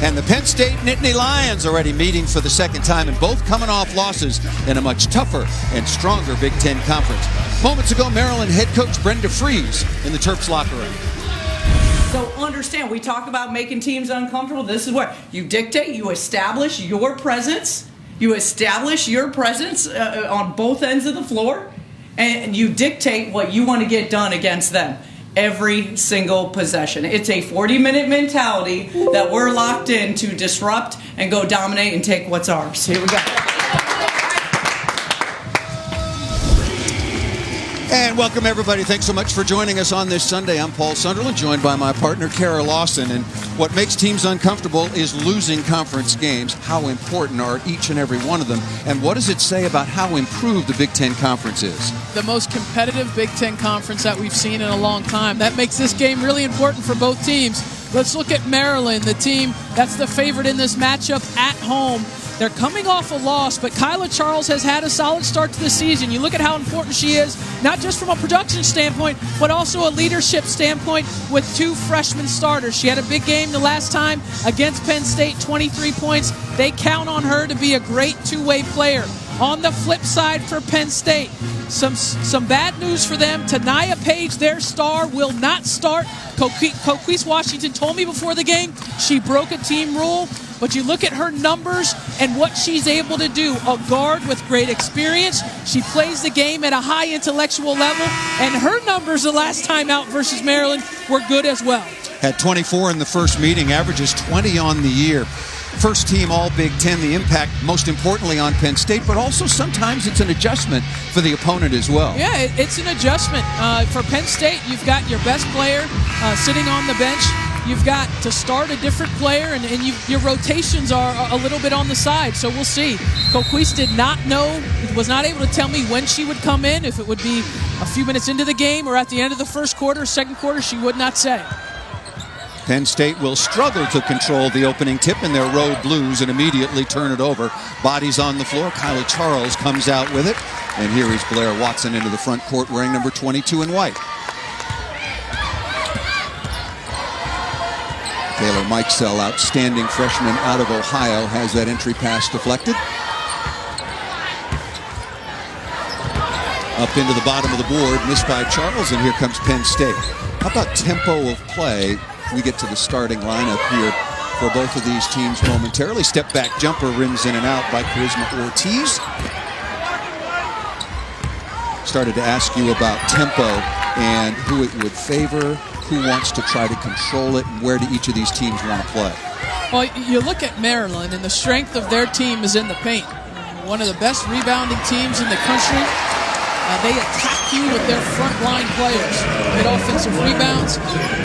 And the Penn State Nittany Lions already meeting for the second time, and both coming off losses in a much tougher and stronger Big Ten Conference. Moments ago, Maryland head coach Brenda Freeze in the Terps locker room. So understand, we talk about making teams uncomfortable. This is where you dictate, you establish your presence. You establish your presence on both ends of the floor, and you dictate what you want to get done against them every single possession. It's a 40-minute mentality that we're locked in to disrupt and go dominate and take what's ours. Here we go. And welcome, everybody. Thanks so much for joining us on this Sunday. I'm Paul Sunderland, joined by my partner, Kara Lawson. And what makes teams uncomfortable is losing conference games. How important are each and every one of them? And what does it say about how improved the Big Ten Conference is? The most competitive Big Ten Conference that we've seen in a long time. That makes this game really important for both teams. Let's look at Maryland, the team that's the favorite in this matchup at home. They're coming off a loss, but Kyla Charles has had a solid start to the season. You look at how important she is, not just from a production standpoint, but also a leadership standpoint with 2 freshman starters. She had a big game the last time against Penn State, 23 points. They count on her to be a great two-way player. On the flip side for Penn State, some bad news for them. Tanaya Page, their star, will not start. Coquise Washington told me before the game she broke a team rule. But you look at her numbers and what she's able to do. A guard with great experience. She plays the game at a high intellectual level. And her numbers the last time out versus Maryland were good as well. Had 24 in the first meeting, averages 20 on the year. First team all Big Ten, the impact most importantly on Penn State, but also sometimes it's an adjustment for the opponent as well. Yeah, it's an adjustment. For Penn State, you've got your best player sitting on the bench. You've got to start a different player, and your rotations are a little bit on the side, so we'll see. Coquise did not know, was not able to tell me when she would come in, if it would be a few minutes into the game or at the end of the first quarter, second quarter, she would not say. Penn State will struggle to control the opening tip in their road blues and immediately turn it over. Bodies on the floor. Kyla Charles comes out with it. And here is Blair Watson into the front court wearing number 22 in white. Taylor Mikesell, outstanding freshman out of Ohio, has that entry pass deflected. Up into the bottom of the board, missed by Charles, and here comes Penn State. How about tempo of play? We get to the starting lineup here for both of these teams momentarily. Step back jumper rims in and out by Charisma Ortiz. Started to ask you about tempo and who it would favor, who wants to try to control it, and where do each of these teams want to play? Well, you look at Maryland, and the strength of their team is in the paint. One of the best rebounding teams in the country. They attack you with their front line players, get offensive rebounds,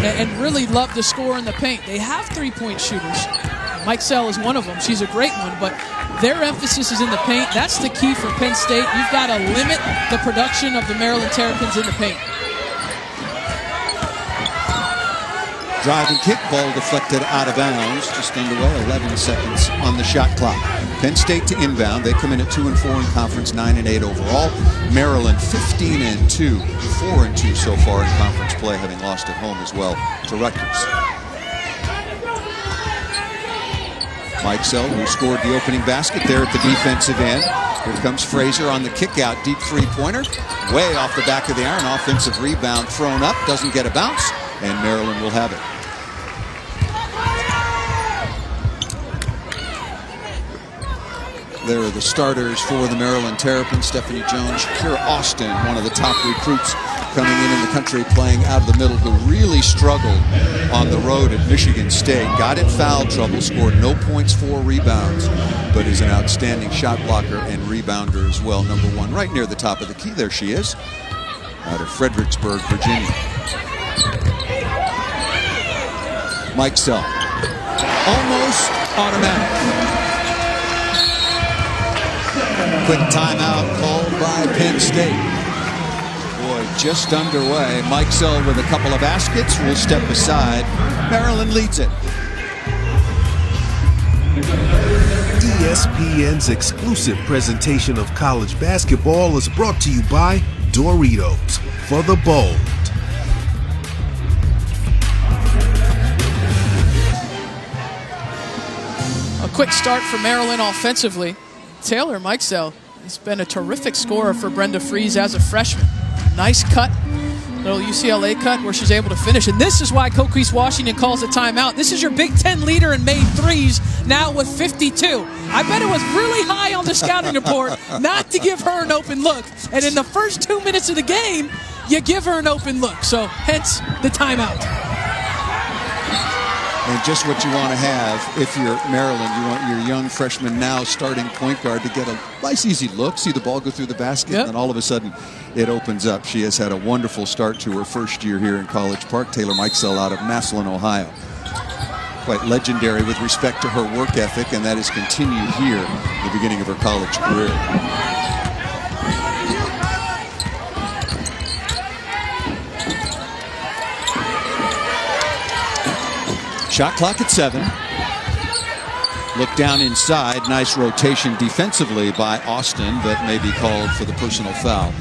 and really love to score in the paint. They have three-point shooters. Mikesell is one of them. She's a great one, but their emphasis is in the paint. That's the key for Penn State. You've got to limit the production of the Maryland Terrapins in the paint. Drive and kick, ball deflected out of bounds, just underway, 11 seconds on the shot clock. Penn State to inbound. They come in at 2-4 in conference, 9-8 overall. Maryland 15-2, 4-2 so far in conference play, having lost at home as well to Rutgers. Mikesell, who scored the opening basket there at the defensive end. Here comes Fraser on the kick out, deep three-pointer, way off the back of the iron. Offensive rebound thrown up, doesn't get a bounce, and Maryland will have it. There are the starters for the Maryland Terrapins. Stephanie Jones, Shakira Austin, one of the top recruits coming in the country, playing out of the middle, who really struggled on the road at Michigan State. Got in foul trouble, scored no points, 4 rebounds, but is an outstanding shot blocker and rebounder as well. Number 1, right near the top of the key. There she is, out of Fredericksburg, Virginia. Mikesell, almost automatic. Quick timeout called by Penn State. Boy, just underway. Mikesell with a couple of baskets will step aside. Maryland leads it. ESPN's exclusive presentation of college basketball is brought to you by Doritos, for the bold. A quick start for Maryland offensively. Taylor Mikesell has been a terrific scorer for Brenda Fries as a freshman. Nice cut, little UCLA cut where she's able to finish. And this is why Coquise Washington calls a timeout. This is your Big Ten leader in made threes, now with 52. I bet it was really high on the scouting report not to give her an open look. And in the first 2 minutes of the game, you give her an open look. So hence the timeout. And just what you want to have if you're Maryland. You want your young freshman now starting point guard to get a nice easy look, see the ball go through the basket, yep. and then all of a sudden it opens up. She has had a wonderful start to her first year here in College Park. Taylor Mikesell out of Massillon, Ohio. Quite legendary with respect to her work ethic, and that has continued here at the beginning of her college career. Shot clock at 7. Look down inside. Nice rotation defensively by Austin, but may be called for the personal foul.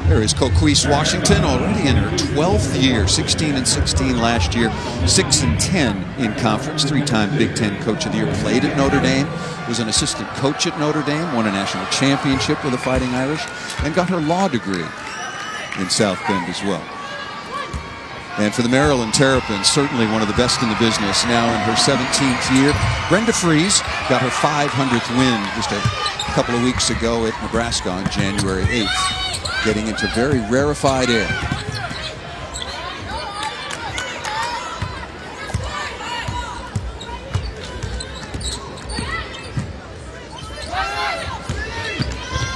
There is Coquise Washington, already in her 12th year, 16-16 last year, 6-10 in conference, 3-time Big Ten Coach of the Year, played at Notre Dame, was an assistant coach at Notre Dame, won a national championship with the Fighting Irish, and got her law degree in South Bend as well. And for the Maryland Terrapins, certainly one of the best in the business now in her 17th year. Brenda Fries got her 500th win just a couple of weeks ago at Nebraska on January 8th, getting into very rarefied air.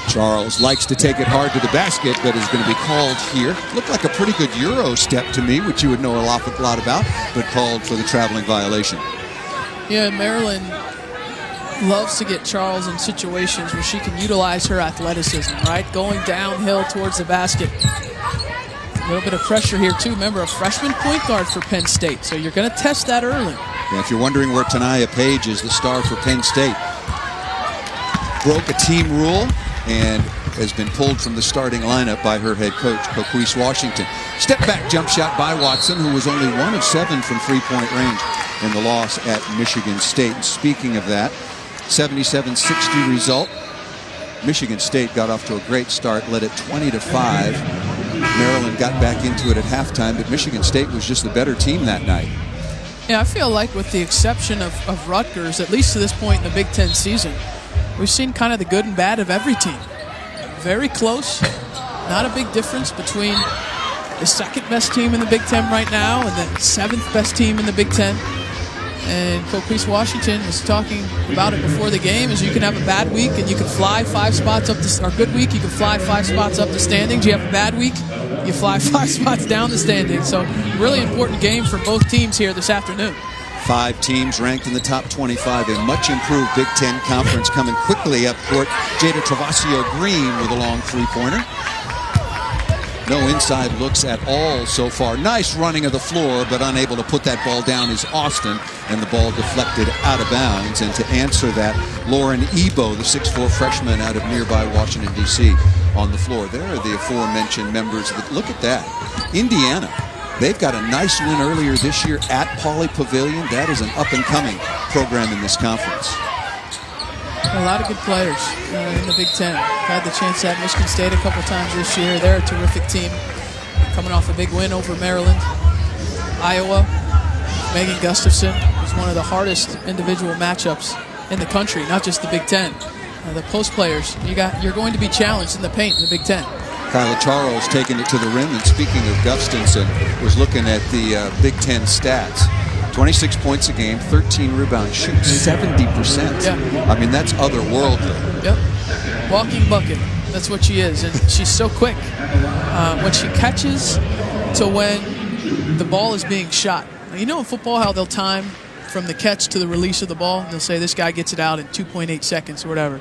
Charles likes to take it hard to the basket, but is going to be called here. Looked like a pretty good Euro step to me, which you would know a lot about, but called for the traveling violation. Yeah, Maryland loves to get Charles in situations where she can utilize her athleticism, right? Going downhill towards the basket. A little bit of pressure here, too. Remember, a freshman point guard for Penn State, so you're going to test that early. Yeah, if you're wondering where Tanaya Page is, the star for Penn State, broke a team rule and has been pulled from the starting lineup by her head coach, Coquise Washington. Step back jump shot by Watson, who was only 1 of 7 from three-point range in the loss at Michigan State. And speaking of that, 77-60 result. Michigan State got off to a great start, led it 20-5. Maryland got back into it at halftime, but Michigan State was just the better team that night. Yeah, I feel like with the exception of Rutgers, at least to this point in the Big Ten season, we've seen kind of the good and bad of every team. Very close. Not a big difference between the second best team in the Big Ten right now and the 7th best team in the Big Ten. And Coquise Washington was talking about it before the game, is you can have a bad week and you can fly 5 spots up the, or good week, you can fly 5 spots up the standings. You have a bad week, you fly 5 spots down the standings. So really important game for both teams here this afternoon. 5 teams ranked in the top 25. A much improved Big Ten conference coming quickly up court. Jada Travasio Green with a long three-pointer. No inside looks at all so far. Nice running of the floor, but unable to put that ball down is Austin, and the ball deflected out of bounds. And to answer that, Lauren Ebo, the 6'4 freshman out of nearby Washington, D.C., on the floor. There are the aforementioned members. Look at that. Indiana. They've got a nice win earlier this year at Pauley Pavilion. That is an up-and-coming program in this conference. A lot of good players in the Big Ten. Had the chance at Michigan State a couple times this year. They're a terrific team. Coming off a big win over Maryland. Iowa, Megan Gustafson was one of the hardest individual matchups in the country, not just the Big Ten. The post players, you're going to be challenged in the paint in the Big Ten. Kyla Charles taking it to the rim, and speaking of Gustafson, was looking at the Big Ten stats. 26 points a game, 13 rebounds, shoots 70%. Yeah. I mean, that's otherworldly. Yep. Walking bucket. That's what she is. And she's so quick. When she catches to when the ball is being shot. You know in football how they'll time from the catch to the release of the ball? They'll say this guy gets it out in 2.8 seconds or whatever.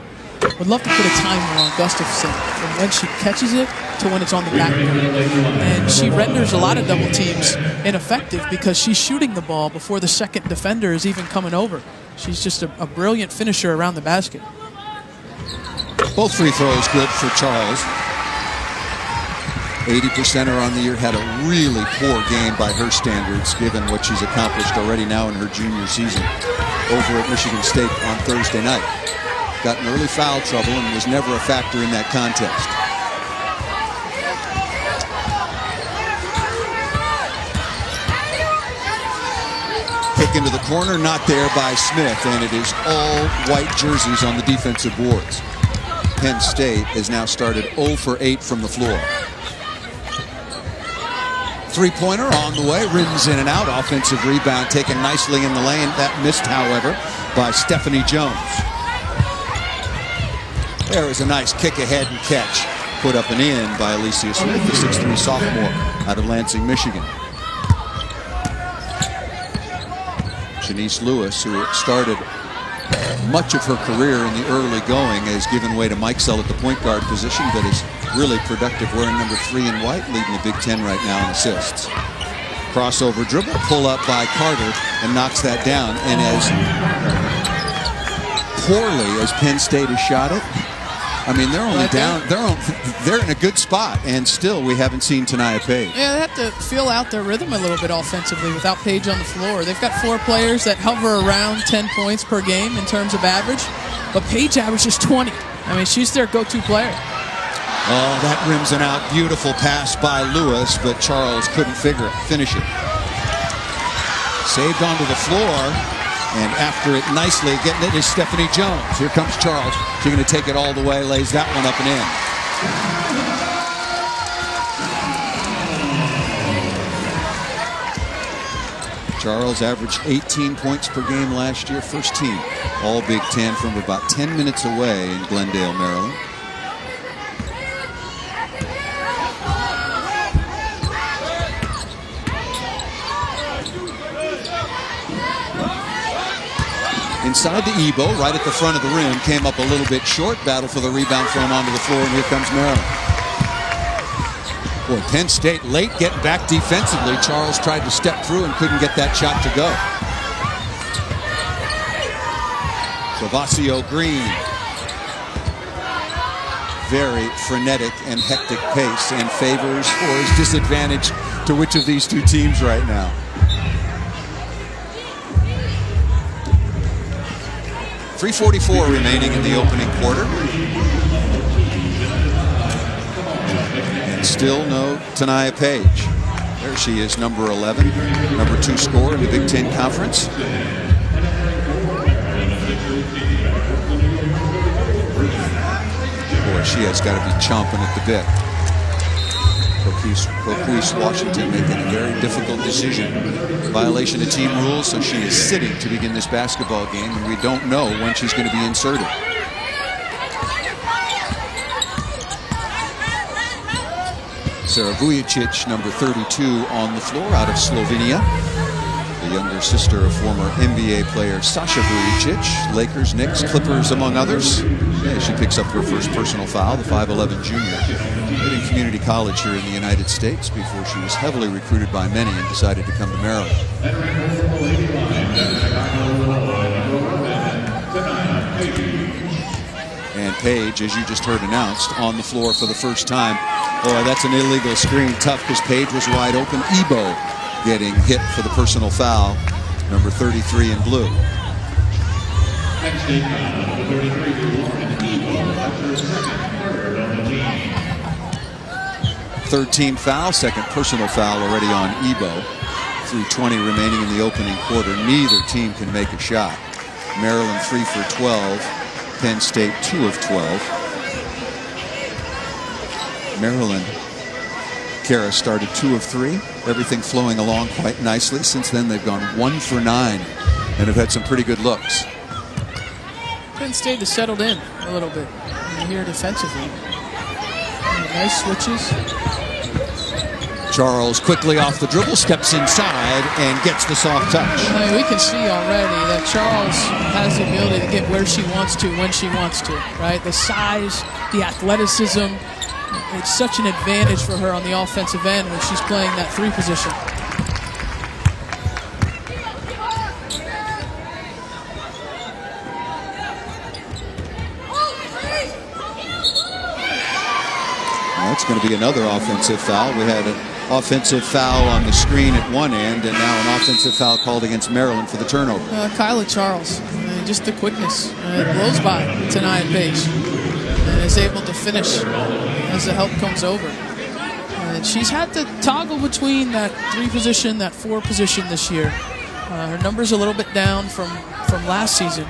Would love to put a timer on Gustafson from when she catches it to when it's on the backboard. And she renders a lot of double teams ineffective because she's shooting the ball before the second defender is even coming over. She's just a brilliant finisher around the basket. Both free throws good for Charles. 80%er on the year, had a really poor game by her standards, given what she's accomplished already now in her junior season over at Michigan State on Thursday night. Got in early foul trouble and was never a factor in that contest. Kick into the corner, not there by Smith, and it is all white jerseys on the defensive boards. Penn State has now started 0 for 8 from the floor. Three-pointer on the way, rims in and out. Offensive rebound taken nicely in the lane. That missed, however, by Stephanie Jones. There is a nice kick ahead and catch. Put up and in by Alicia Smith, the 6'3 sophomore out of Lansing, Michigan. Janice Lewis, who started much of her career in the early going, has given way to Mike Sell at the point guard position, but is really productive wearing number 3 in white, leading the Big Ten right now in assists. Crossover dribble, pull up by Carter, and knocks that down. And as poorly as Penn State has shot it, I mean, they're only down. They're in a good spot, and still we haven't seen Tania Page. Yeah, they have to feel out their rhythm a little bit offensively without Page on the floor. They've got 4 players that hover around 10 points per game in terms of average, but Page averages 20. I mean, she's their go-to player. Oh, that rims and out. Beautiful pass by Lewis, but Charles couldn't finish it. Saved onto the floor. And after it nicely, getting it is Stephanie Jones. Here comes Charles. She's going to take it all the way, lays that one up and in. Charles averaged 18 points per game last year, first team All Big Ten from about 10 minutes away in Glendale, Maryland. Inside the Ebo, right at the front of the rim, came up a little bit short. Battle for the rebound, thrown onto the floor, and here comes Maryland. Boy, Penn State late getting back defensively. Charles tried to step through and couldn't get that shot to go. Travasio Green. Very frenetic and hectic pace, and favors or is disadvantage to which of these two teams right now? .344 remaining in the opening quarter. And still no Tania Page. There she is, number 11, number 2 scorer in the Big Ten Conference. Boy, she has got to be chomping at the bit. Coquise Washington making a very difficult decision. Violation of team rules, so she is sitting to begin this basketball game, and we don't know when she's going to be inserted. Sara Vujicic, number 32, on the floor out of Slovenia. The younger sister of former NBA player Sasha Vujicic. Lakers, Knicks, Clippers, among others. Yeah, she picks up her first personal foul, the 5'11 junior. Hitting community college here in the United States before she was heavily recruited by many and decided to come to Maryland. And Page, as you just heard announced, on the floor for the first time. Boy, that's an illegal screen. Tough because Page was wide open. Ebo getting hit for the personal foul. Number 33 in blue. 13 foul, second personal foul already on Ebo. 3:20 remaining in the opening quarter. Neither team can make a shot. Maryland 3 for 12. Penn State 2 of 12. Maryland, Kara started 2 of 3. Everything flowing along quite nicely. Since then they've gone 1 for 9 and have had some pretty good looks. Penn State has settled in a little bit here defensively. Nice switches. Charles quickly off the dribble, steps inside and gets the soft touch. I mean, we can see already that Charles has the ability to get where she wants to, when she wants to, right? The size, the athleticism, it's such an advantage for her on the offensive end when she's playing that 3 position. It's going to be another offensive foul. We had an offensive foul on the screen at one end, and now an offensive foul called against Maryland for the turnover. Kyla Charles, just the quickness. Blows by tonight at pace and is able to finish as the help comes over. And she's had to toggle between that 3 position, that 4 position this year. Her number's a little bit down from last season,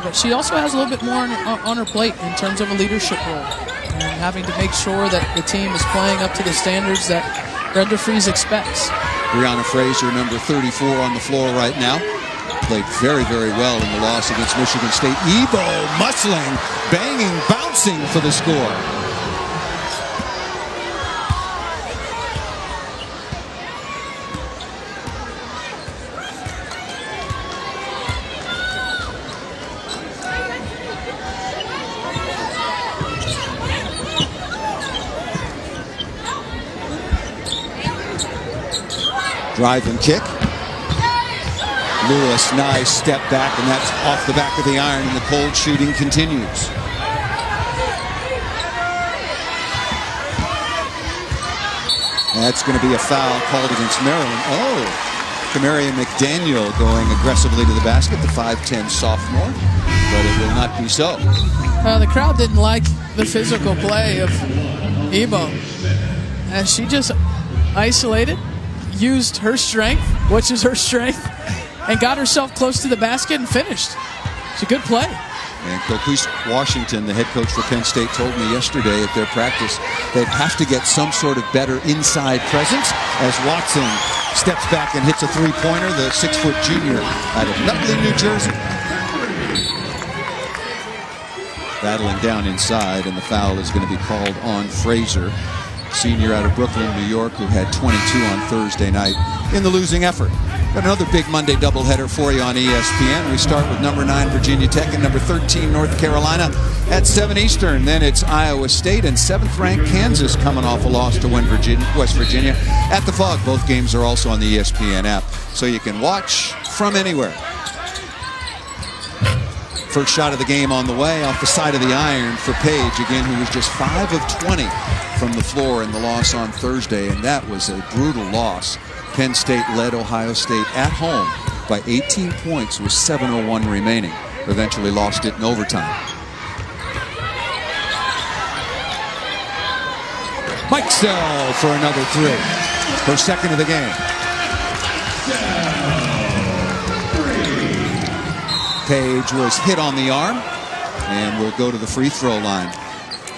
but she also has a little bit more on her plate in terms of a leadership role and having to make sure that the team is playing up to the standards that Brenda Fries expects. Brianna Fraser, number 34 on the floor right now. Played very, very well in the loss against Michigan State. Ebo muscling, banging, bouncing for the score. Drive and kick. Lewis, nice step back, and that's off the back of the iron, and the cold shooting continues. That's going to be a foul called against Maryland. Oh, Kamaria McDaniel going aggressively to the basket, the 5'10 sophomore, but it will not be so. The crowd didn't like the physical play of Ebo, and she just isolated, used her strength, which is her strength, and got herself close to the basket and finished. It's a good play. And Coquise Washington, the head coach for Penn State, told me yesterday at their practice they'd have to get some sort of better inside presence as Watson steps back and hits a three-pointer, the 6-foot junior out of Nutley, New Jersey. Battling down inside, and the foul is going to be called on Fraser, senior out of Brooklyn, New York, who had 22 on Thursday night in the losing effort. Got another big Monday doubleheader for you on ESPN. We start with number 9 Virginia Tech and number 13 North Carolina at 7 Eastern. Then it's Iowa State and 7th-ranked Kansas coming off a loss to West Virginia at the Phog. Both games are also on the ESPN app, so you can watch from anywhere. First shot of the game on the way off the side of the iron for Page, again, who was just 5 of 20 from the floor in the loss on Thursday, and that was a brutal loss. Penn State led Ohio State at home by 18 points with 7:01 remaining. Eventually lost it in overtime. Mikesell for another 3. Her second of the game. Page was hit on the arm and will go to the free throw line.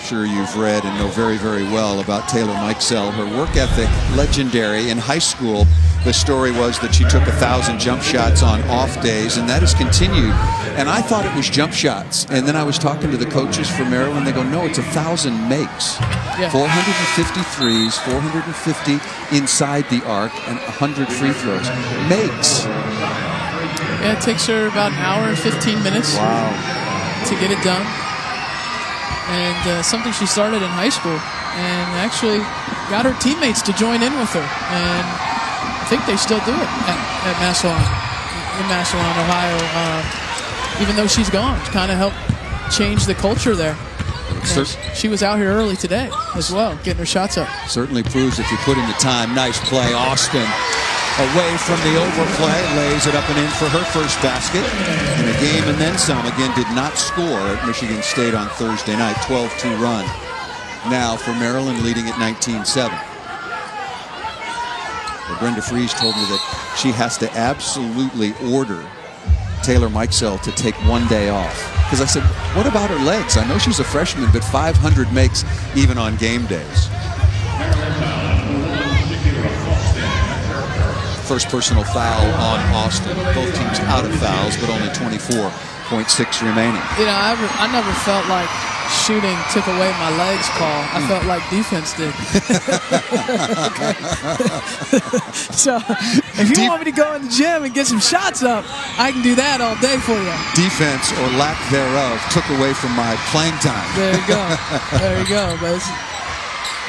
Sure, you've read and know very, very well about Taylor Mikesell. Her work ethic, legendary. In high school, the story was that she took 1,000 jump shots on off days, and that has continued. And I thought it was jump shots. And then I was talking to the coaches for Maryland. They go, no, it's 1,000 makes. Yeah. 450 threes, 450 inside the arc, and 100 free throws. Makes. Yeah, it takes her about an hour and 15 minutes to get it done. And something she started in high school and actually got her teammates to join in with her. And I think they still do it at Massillon, in Massillon, Ohio. Even though she's gone, she kind of helped change the culture there. She was out here early today as well, getting her shots up. Certainly proves if you put in the time. Nice play, Austin. Away from the overplay, lays it up and in for her first basket. In a game and then some. Again, did not score at Michigan State on Thursday night. 12-2 run. Now for Maryland, leading at 19-7. Well, Brenda Fries told me that she has to absolutely order Taylor Mikesell to take one day off. Because I said, what about her legs? I know she's a freshman, but 500 makes even on game days. First personal foul on Austin. Both teams out of fouls, but only 24.6 remaining. You know, I never felt like shooting took away my legs, Paul. I felt like defense did. So if you want me to go in the gym and get some shots up, I can do that all day for you. Defense, or lack thereof, took away from my playing time. There you go. There you go. But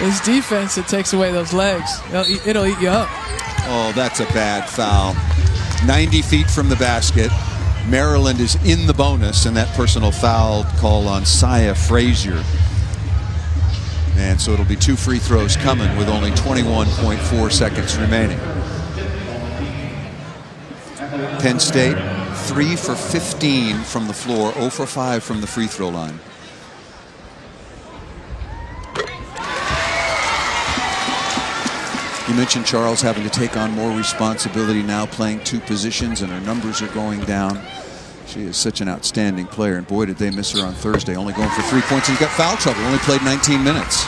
it's defense that takes away those legs. It'll eat you up. Oh, that's a bad foul. 90 feet from the basket. Maryland is in the bonus, and that personal foul call on Saya Frazier. And so it'll be 2 free throws coming with only 21.4 seconds remaining. Penn State 3 for 15 from the floor, 0 for 5 from the free throw line. You mentioned Charles having to take on more responsibility now, playing 2 positions, and her numbers are going down. She is such an outstanding player, and boy, did they miss her on Thursday, only going for 3 points and got foul trouble, only played 19 minutes.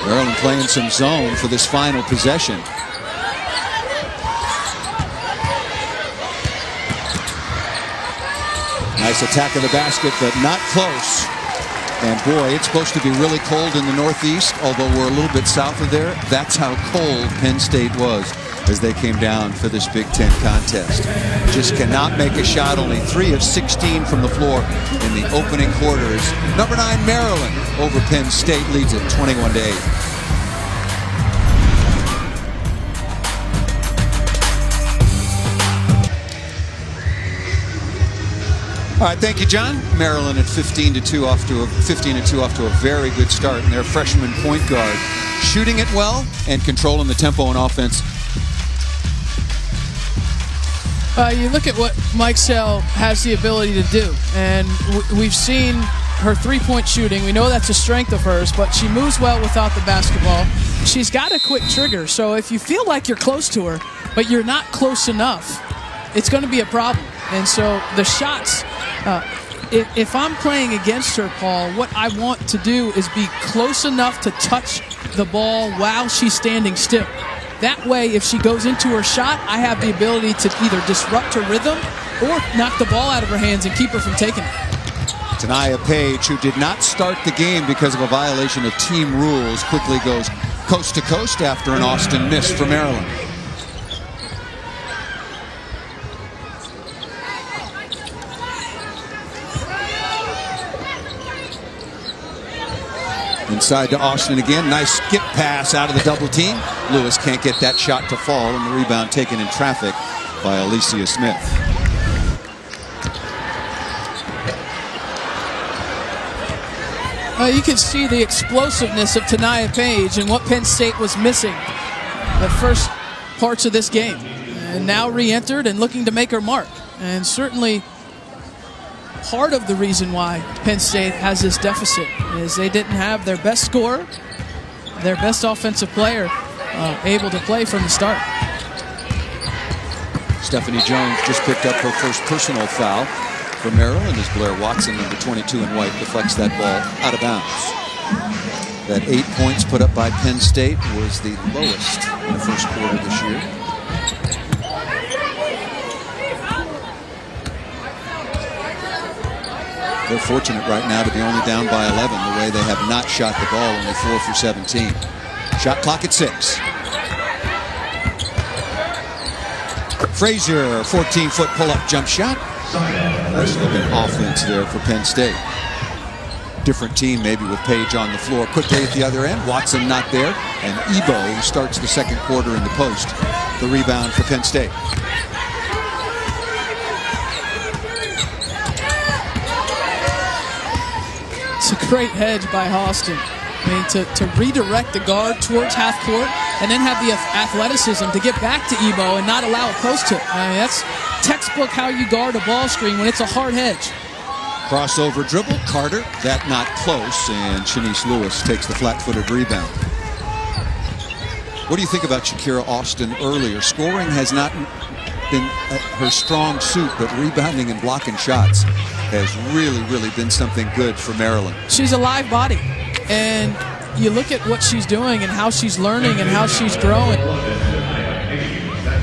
Maryland playing some zone for this final possession. Nice attack of the basket, but not close. And boy, it's supposed to be really cold in the Northeast, although we're a little bit south of there. That's how cold Penn State was as they came down for this Big Ten contest. Just cannot make a shot, only 3 of 16 from the floor in the opening quarters. Number 9, Maryland over Penn State, leads it 21-8. All right, thank you, John. Maryland at 15-2 off to a very good start, and their freshman point guard shooting it well and controlling the tempo on offense. You look at what Mike Sell has the ability to do, and we've seen her three-point shooting. We know that's a strength of hers, but she moves well without the basketball. She's got a quick trigger, so if you feel like you're close to her, but you're not close enough, it's going to be a problem. And so the shots, if I'm playing against her, Paul, what I want to do is be close enough to touch the ball while she's standing still. That way, if she goes into her shot, I have the ability to either disrupt her rhythm or knock the ball out of her hands and keep her from taking it. Tania Page, who did not start the game because of a violation of team rules, quickly goes coast to coast after an Austin miss for Maryland. Inside to Austin again. Nice skip pass out of the double team. Lewis can't get that shot to fall, and the rebound taken in traffic by Alicia Smith. You can see the explosiveness of Tania Page and what Penn State was missing the first parts of this game. And now re-entered and looking to make her mark. And certainly part of the reason why Penn State has this deficit is they didn't have their best scorer, their best offensive player able to play from the start. Stephanie Jones just picked up her first personal foul for Maryland as Blair Watson, number 22 in white, deflects that ball out of bounds. That 8 points put up by Penn State was the lowest in the first quarter this year. They're fortunate right now to be only down by 11, the way they have not shot the ball, only 4 for 17. Shot clock at 6. Frazier, 14-foot pull-up jump shot. Nice looking offense there for Penn State. Different team maybe with Page on the floor. Quickly at the other end, Watson not there, and Ebo, who starts the second quarter in the post, the rebound for Penn State. It's a great hedge by Austin. I mean, to redirect the guard towards half court and then have the athleticism to get back to Ebo and not allow a post tip. I mean, that's textbook how you guard a ball screen when it's a hard hedge. Crossover dribble, Carter, that not close, and Shanice Lewis takes the flat-footed rebound. What do you think about Shakira Austin earlier? Scoring has not been her strong suit, but rebounding and blocking shots has really been something good for Maryland. She's a live body, and you look at what she's doing and how she's learning and how she's growing.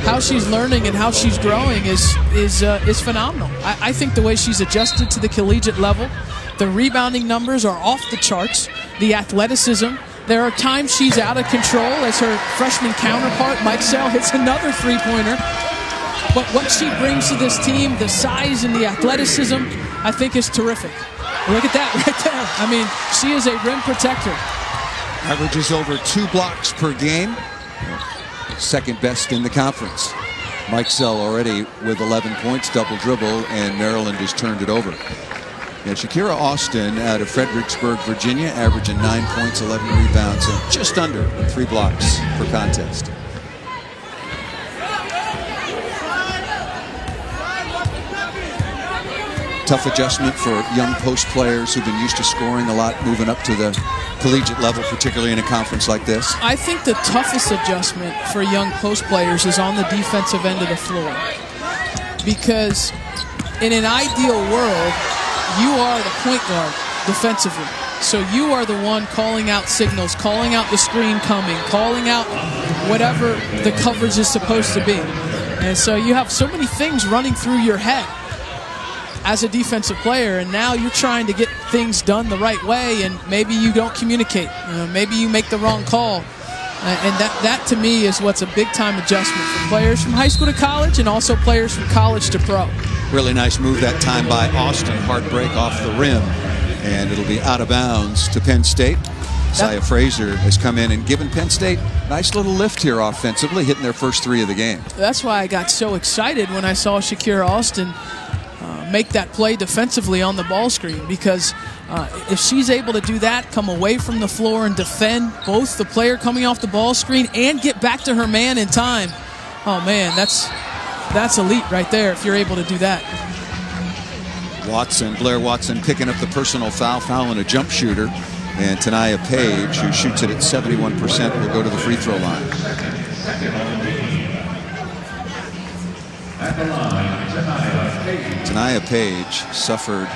How she's learning and how she's growing is phenomenal. I think the way she's adjusted to the collegiate level, the rebounding numbers are off the charts, the athleticism. There are times she's out of control as her freshman counterpart, Mike Sell, hits another three-pointer. But what she brings to this team, the size and the athleticism, I think is terrific. Look at that right there. I mean, she is a rim protector. Averages over 2 blocks per game. second best in the conference. Mike Sell already with 11 points, double dribble, and Maryland has turned it over. Yeah, Shakira Austin out of Fredericksburg, Virginia, averaging 9 points, 11 rebounds, and just under 3 blocks per contest. Tough adjustment for young post players who've been used to scoring a lot, moving up to the collegiate level, particularly in a conference like this. I think the toughest adjustment for young post players is on the defensive end of the floor. Because in an ideal world, you are the point guard defensively. So you are the one calling out signals, calling out the screen coming, calling out whatever the coverage is supposed to be. And so you have so many things running through your head as a defensive player, and now you're trying to get things done the right way, and maybe you don't communicate. Maybe you make the wrong call. And that to me is what's a big-time adjustment for players from high school to college and also players from college to pro. Really nice move that time by Austin. Hard break off the rim, and it'll be out of bounds to Penn State. Isaiah Frazier has come in and given Penn State a nice little lift here offensively, hitting their first 3 of the game. That's why I got so excited when I saw Shakira Austin make that play defensively on the ball screen, because if she's able to do that, come away from the floor and defend both the player coming off the ball screen and get back to her man in time, oh man, that's elite right there if you're able to do that. Blair Watson picking up the personal foul, fouling a jump shooter, and Tania Page, who shoots it at 71%, will go to the free throw line. Tania Page suffered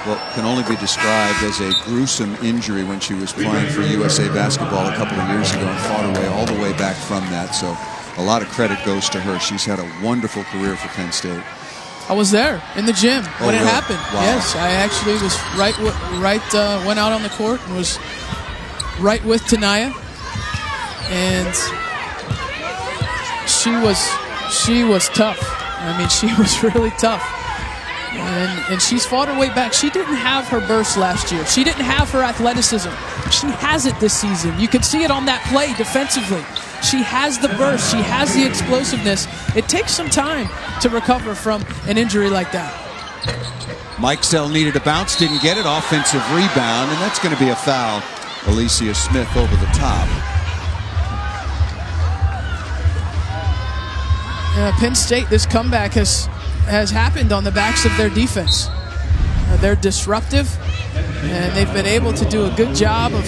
what can only be described as a gruesome injury when she was playing for USA Basketball a couple of years ago, and fought her way all the way back from that. So a lot of credit goes to her. She's had a wonderful career for Penn State. I was there in the gym when it happened. Wow. Yes, I actually was went out on the court and was right with Tania, and she was tough. I mean, she was really tough. And she's fought her way back. She didn't have her burst last year. She didn't have her athleticism. She has it this season. You can see it on that play defensively. She has the burst. She has the explosiveness. It takes some time to recover from an injury like that. Mike Sell needed a bounce, didn't get it. Offensive rebound, and that's going to be a foul. Alicia Smith over the top. Penn State, this comeback has happened on the backs of their defense. They're disruptive, and they've been able to do a good job of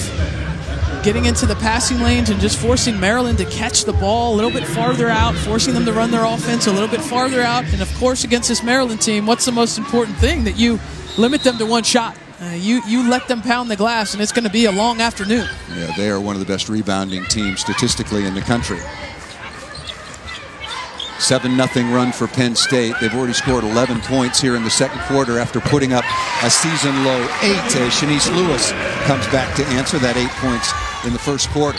getting into the passing lanes and just forcing Maryland to catch the ball a little bit farther out, forcing them to run their offense a little bit farther out. And, of course, against this Maryland team, what's the most important thing? That you limit them to one shot. You let them pound the glass, and it's going to be a long afternoon. Yeah, they are one of the best rebounding teams statistically in the country. 7-0 run for Penn State. They've already scored 11 points here in the second quarter after putting up a season-low 8 as Shanice Lewis comes back to answer that 8 points in the first quarter.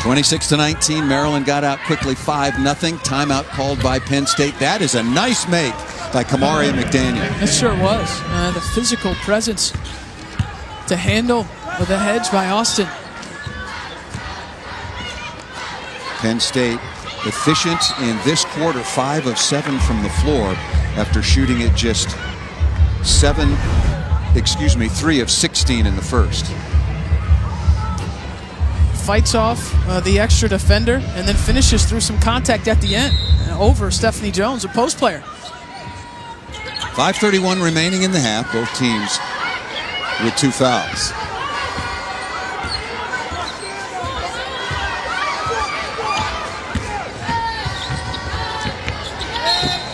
26-19, Maryland got out quickly, 5-0. Timeout called by Penn State. That is a nice make by Kamaria McDaniel. It sure was. The physical presence to handle with a hedge by Austin. Penn State efficient in this quarter, 5 of 7 from the floor after shooting it just 3 of 16 in the first. Fights off the extra defender and then finishes through some contact at the end over Stephanie Jones, a post player. 5:31 remaining in the half, both teams with 2 fouls.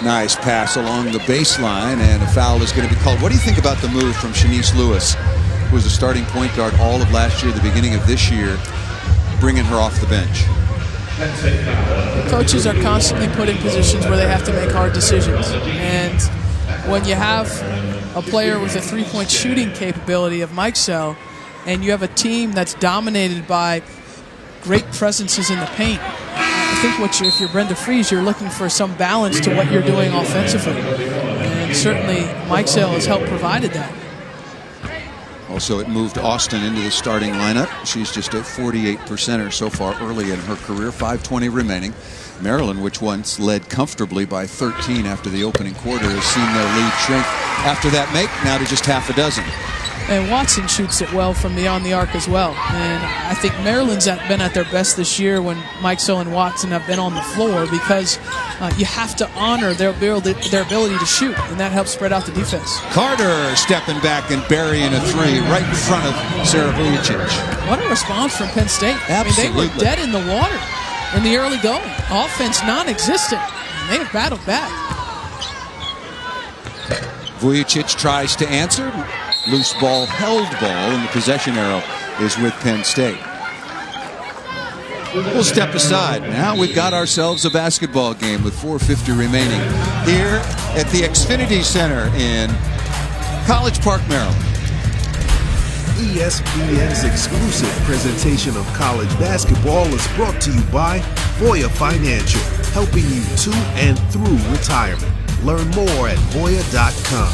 Nice pass along the baseline, and a foul is going to be called. What do you think about the move from Shanice Lewis, who was a starting point guard all of last year, the beginning of this year, bringing her off the bench? Coaches are constantly put in positions where they have to make hard decisions. And when you have a player with a three-point shooting capability of Mike Sell, and you have a team that's dominated by great presences in the paint, I think if you're Brenda Frese, you're looking for some balance to what you're doing offensively. And certainly Mike Sell has helped provided that. Also, it moved Austin into the starting lineup. She's just a 48%er so far early in her career. 5:20 remaining. Maryland, which once led comfortably by 13 after the opening quarter, has seen their lead shrink after that make, now to just half a dozen. And Watson shoots it well from beyond the arc as well. And I think Maryland's been at their best this year when Mike So and Watson have been on the floor, because you have to honor their ability to shoot, and that helps spread out the defense. Carter stepping back and burying a three right in front of Sarah Vujicic. What a response from Penn State. Absolutely. I mean, they were dead in the water in the early going. Offense non-existent. And they have battled back. Vujicic tries to answer. Loose ball, held ball, and the possession arrow is with Penn State. We'll step aside. Now we've got ourselves a basketball game with 4:50 remaining here at the Xfinity Center in College Park, Maryland. ESPN's exclusive presentation of college basketball is brought to you by Voya Financial, helping you to and through retirement. Learn more at Voya.com.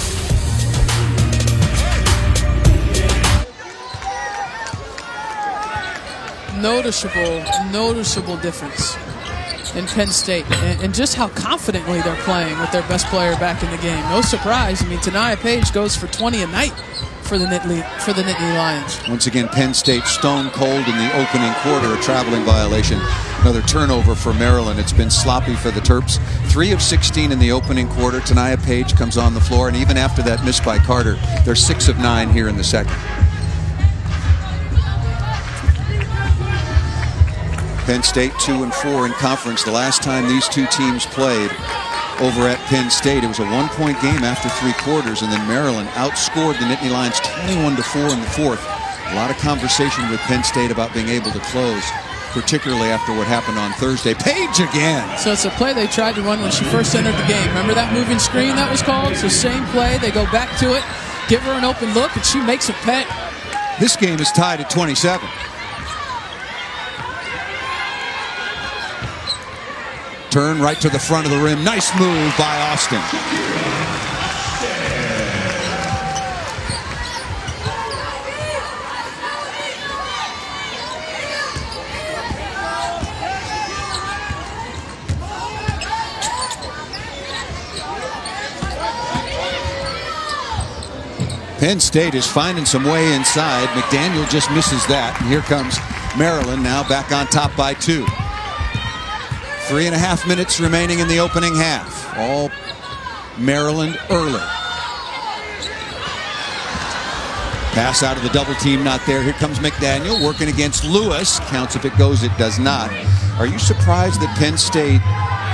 Noticeable difference in Penn State, and just how confidently they're playing with their best player back in the game. No surprise. I mean, Tania Page goes for 20 a night for the Nittany Lions. Once again, Penn State stone cold in the opening quarter, a traveling violation. Another turnover for Maryland. It's been sloppy for the Terps. 3 of 16 in the opening quarter. Tania Page comes on the floor, and even after that miss by Carter, they're 6 of 9 here in the second. Penn State 2 and 4 in conference. The last time these two teams played over at Penn State, it was a 1-point game after 3 quarters, and then Maryland outscored the Nittany Lions 21-4 in the fourth. A lot of conversation with Penn State about being able to close, particularly after what happened on Thursday. Page again. So it's a play they tried to run when she first entered the game. Remember that moving screen that was called? It's the same play. They go back to it, give her an open look, and she makes a pay. This game is tied at 27. Turn right to the front of the rim. Nice move by Austin. Penn State is finding some way inside. McDaniel just misses that. And here comes Maryland, now back on top by 2. 3.5 minutes remaining in the opening half. All Maryland early. Pass out of the double team, not there. Here comes McDaniel working against Lewis. Counts if it goes, it does not. Are you surprised that Penn State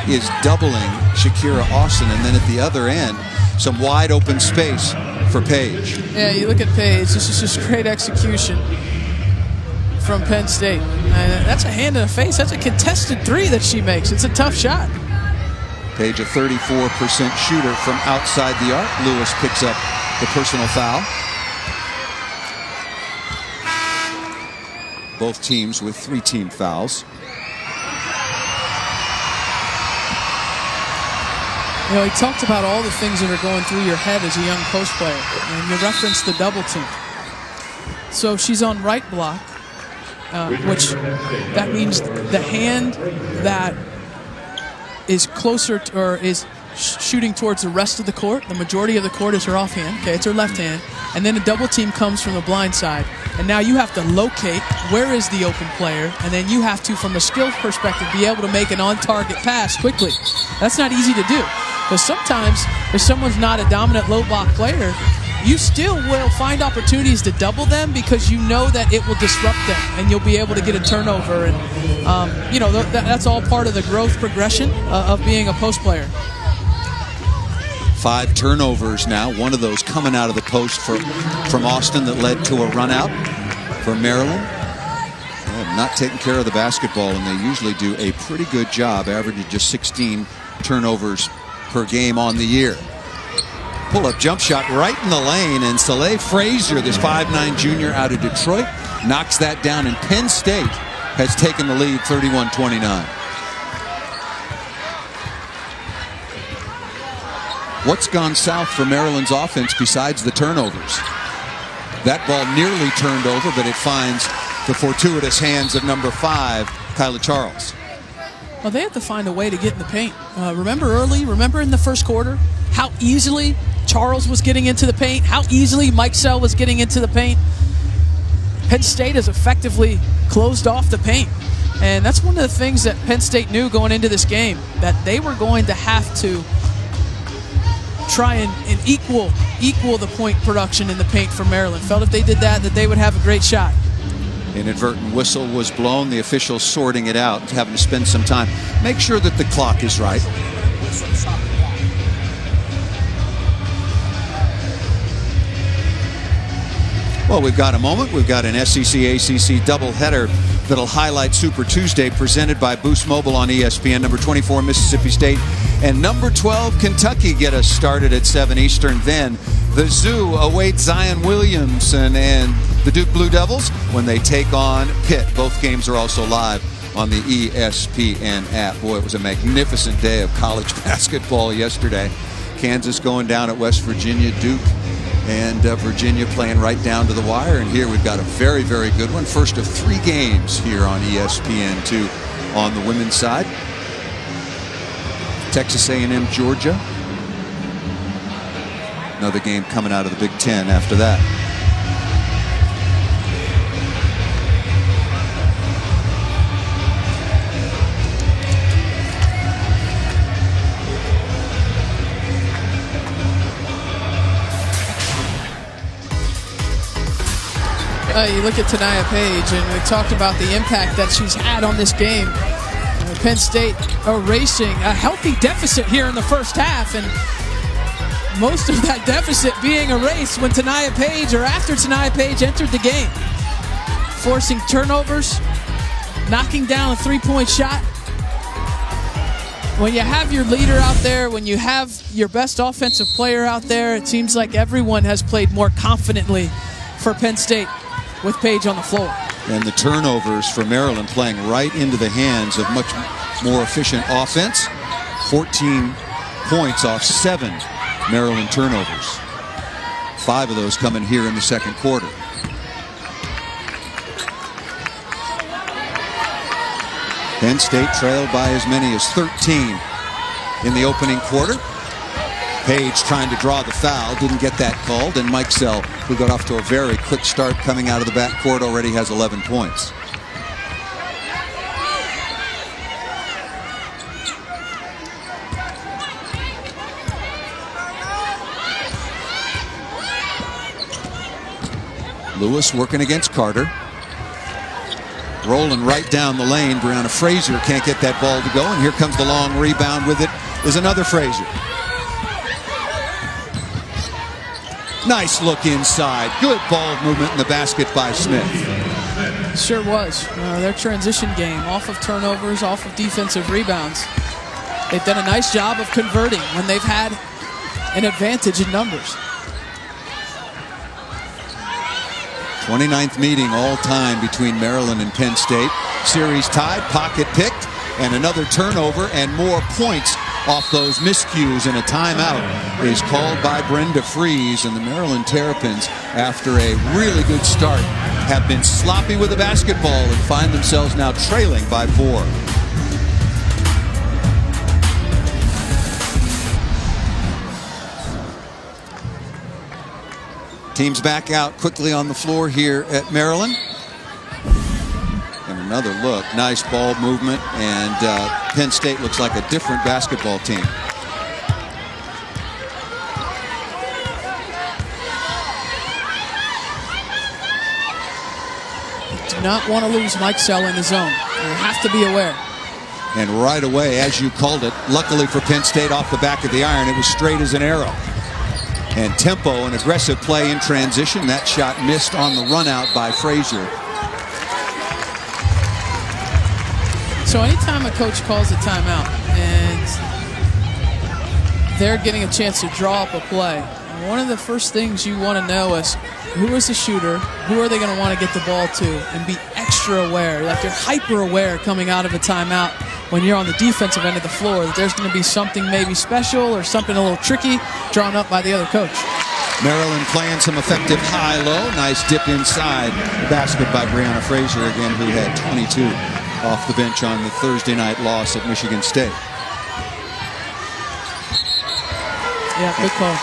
is doubling Shakira Austin, and then at the other end, some wide open space for Page? Yeah, you look at Page. This is just great execution from Penn State. That's a hand in the face. That's a contested 3 that she makes. It's a tough shot. Page, a 34% shooter from outside the arc. Lewis picks up the personal foul. Both teams with 3 team fouls. You know, he talked about all the things that are going through your head as a young post player, and you referenced the double team. So she's on right block, which that means the hand that is closer to, or is shooting towards the rest of the court. The majority of the court is her offhand. Okay, it's her left hand. And then a double team comes from the blind side. And now you have to locate where is the open player, and then you have to, from a skill perspective, be able to make an on-target pass quickly. That's not easy to do. Because sometimes, if someone's not a dominant low-block player, you still will find opportunities to double them because you know that it will disrupt them, and you'll be able to get a turnover. And you know, that's all part of the growth progression of being a post player. 5 turnovers now. One of those coming out of the post from Austin that led to a run out for Maryland. They have not taken care of the basketball, and they usually do a pretty good job, averaging just 16 turnovers per game on the year. Pull-up jump shot right in the lane, and Soleil Frazier, this 5'9" junior out of Detroit, knocks that down, and Penn State has taken the lead 31-29. What's gone south for Maryland's offense besides the turnovers? That ball nearly turned over, but it finds the fortuitous hands of number 5, Kyla Charles. Well, they have to find a way to get in the paint. Remember in the first quarter, how easily Charles was getting into the paint, how easily Mike Sell was getting into the paint. Penn State has effectively closed off the paint. And that's one of the things that Penn State knew going into this game, that they were going to have to try and equal the point production in the paint for Maryland. Felt if they did that they would have a great shot. Inadvertent whistle was blown. The officials sorting it out, having to spend some time. Make sure that the clock is right. Well, we've got a moment. We've got an SEC-ACC doubleheader that'll highlight Super Tuesday, presented by Boost Mobile on ESPN. Number 24, Mississippi State, and number 12, Kentucky get us started at 7 Eastern. Then the Zoo awaits Zion Williamson and the Duke Blue Devils when they take on Pitt. Both games are also live on the ESPN app. Boy, it was a magnificent day of college basketball yesterday. Kansas going down at West Virginia, Duke and Virginia playing right down to the wire. And here we've got a very, very good one. First of 3 games here on ESPN2 on the women's side. Texas A&M, Georgia. Another game coming out of the Big Ten after that. You look at Tania Page, and we talked about the impact that she's had on this game. Penn State erasing a healthy deficit here in the first half, and most of that deficit being erased when Tania Page, or after Tania Page entered the game, forcing turnovers, knocking down a three-point shot. When you have your leader out there, when you have your best offensive player out there, it seems like everyone has played more confidently for Penn State with Page on the floor. And the turnovers for Maryland playing right into the hands of much more efficient offense. 14 points off 7 Maryland turnovers. 5 of those coming here in the second quarter. Penn State trailed by as many as 13 in the opening quarter. Page trying to draw the foul, didn't get that called, and Mike Sell, who got off to a very quick start coming out of the backcourt, already has 11 points. Lewis working against Carter. Rolling right down the lane. Brianna Frazier can't get that ball to go, and here comes the long rebound. With it is another Frazier. Nice look inside. Good ball movement in the basket by Smith. Sure was. Their transition game, off of turnovers, off of defensive rebounds. They've done a nice job of converting when they've had an advantage in numbers. 29th meeting all time between Maryland and Penn State. Series tied, pocket picked, and another turnover and more points off those miscues, and a timeout is called by Brenda Freeze. And the Maryland Terrapins, after a really good start, have been sloppy with the basketball and find themselves now trailing by 4. Teams back out quickly on the floor here at Maryland. And another look, nice ball movement, and Penn State looks like a different basketball team. Do not want to lose Mike Sell in the zone. You have to be aware. And right away, as you called it, luckily for Penn State, off the back of the iron, it was straight as an arrow. And tempo and aggressive play in transition. That shot missed on the run out by Frazier. So anytime a coach calls a timeout and they're getting a chance to draw up a play, one of the first things you want to know is who is the shooter, who are they going to want to get the ball to, and be extra aware, like you're hyper aware coming out of a timeout when you're on the defensive end of the floor, that there's going to be something maybe special or something a little tricky drawn up by the other coach. Maryland playing some effective high-low. Nice dip inside basket by Brianna Frazier again, who had 22 off the bench on the Thursday night loss at Michigan State. Yeah, good call.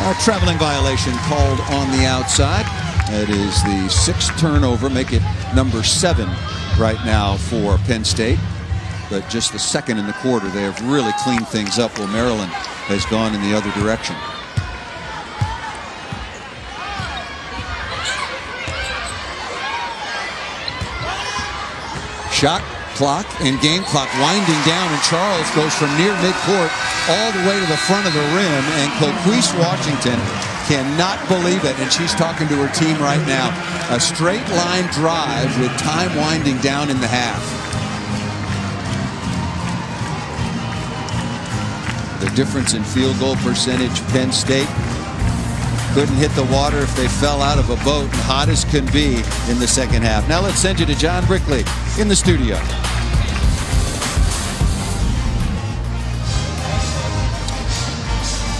A traveling violation called on the outside. That is the 6th turnover, make it number 7 right now for Penn State. But just the 2nd in the quarter. They have really cleaned things up while Maryland has gone in the other direction. Shot clock and game clock winding down, and Charles goes from near midcourt all the way to the front of the rim, and Coquise Washington cannot believe it, and she's talking to her team right now. A straight line drive with time winding down in the half. The difference in field goal percentage, Penn State couldn't hit the water if they fell out of a boat, and hot as can be in the second half. Now let's send you to John Brickley in the studio.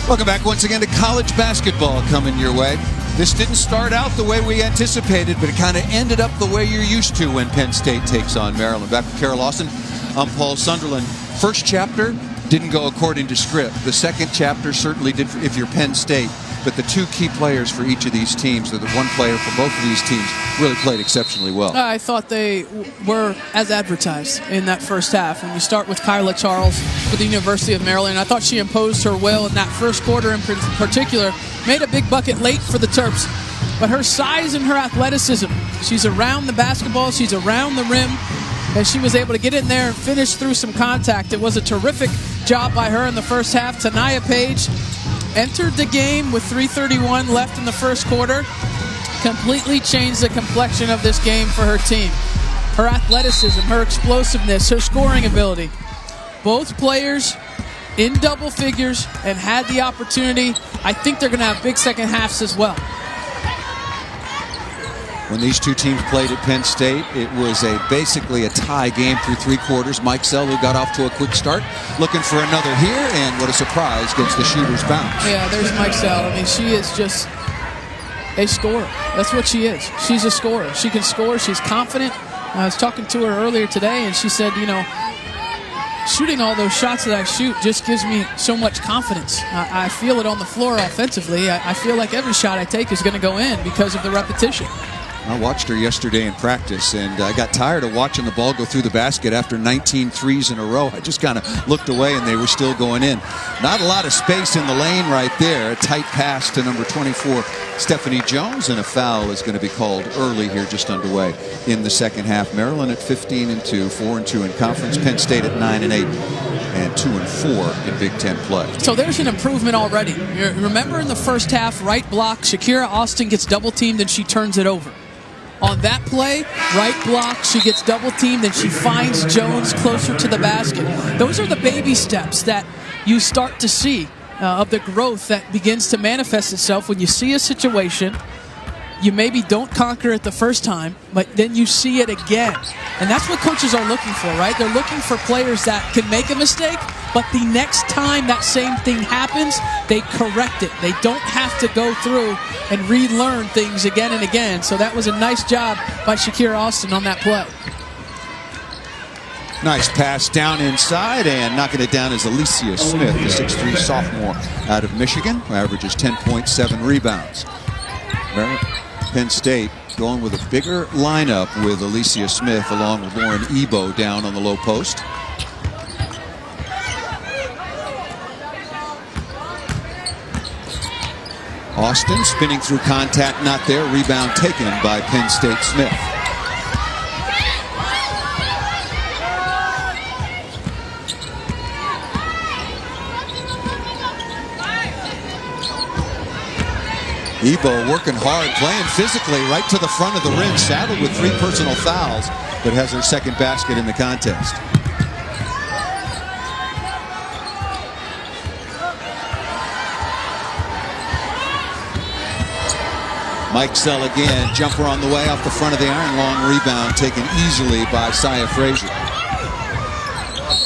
Welcome back once again to college basketball coming your way. This didn't start out the way we anticipated, but it kind of ended up the way you're used to when Penn State takes on Maryland. Back with Carol Lawson, I'm Paul Sunderland. First chapter didn't go according to script. The second chapter certainly did if you're Penn State. But the two key players for each of these teams, or the one player for both of these teams, really played exceptionally well. I thought they were as advertised in that first half. When you start with Kyla Charles with the University of Maryland, I thought she imposed her will in that first quarter in particular. Made a big bucket late for the Terps. But her size and her athleticism, she's around the basketball, she's around the rim, and she was able to get in there and finish through some contact. It was a terrific job by her in the first half. Tanaya Page entered the game with 3:31 left in the first quarter. Completely changed the complexion of this game for her team. Her athleticism, her explosiveness, her scoring ability. Both players in double figures and had the opportunity. I think they're going to have big second halves as well. When these two teams played at Penn State, it was basically a tie game through 3 quarters. Mike Sell, who got off to a quick start, looking for another here, and what a surprise, gets the shooter's bounce. Yeah, there's Mike Sell. I mean, she is just a scorer. That's what she is. She's a scorer. She can score. She's confident. I was talking to her earlier today, and she said, you know, shooting all those shots that I shoot just gives me so much confidence. I feel it on the floor offensively. I feel like every shot I take is going to go in because of the repetition. I watched her yesterday in practice, and I got tired of watching the ball go through the basket after 19 threes in a row. I just kind of looked away, and they were still going in. Not a lot of space in the lane right there. A tight pass to number 24, Stephanie Jones, and a foul is going to be called early here, just underway in the second half. Maryland at 15-2, 4-2 in conference. Penn State at 9-8. And 2-4 in Big Ten play. So there's an improvement already. Remember in the first half, right block, Shakira Austin gets double teamed and she turns it over. On that play, right block, she gets double teamed and she finds Jones closer to the basket. Those are the baby steps that you start to see of the growth that begins to manifest itself when you see a situation. You maybe don't conquer it the first time, but then you see it again. And that's what coaches are looking for, right? They're looking for players that can make a mistake, but the next time that same thing happens, they correct it. They don't have to go through and relearn things again and again. So that was a nice job by Shakira Austin on that play. Nice pass down inside, and knocking it down is Alicia Smith, the 6'3 sophomore out of Michigan, who averages 10.7 rebounds. Penn State going with a bigger lineup with Alicia Smith along with Lauren Ebo down on the low post. Austin spinning through contact, not there. Rebound taken by Penn State Smith. Ebo working hard, playing physically right to the front of the rim, saddled with 3 personal fouls, but has her second basket in the contest. Mike Sell again, jumper on the way off the front of the iron, long rebound taken easily by Saya Frazier.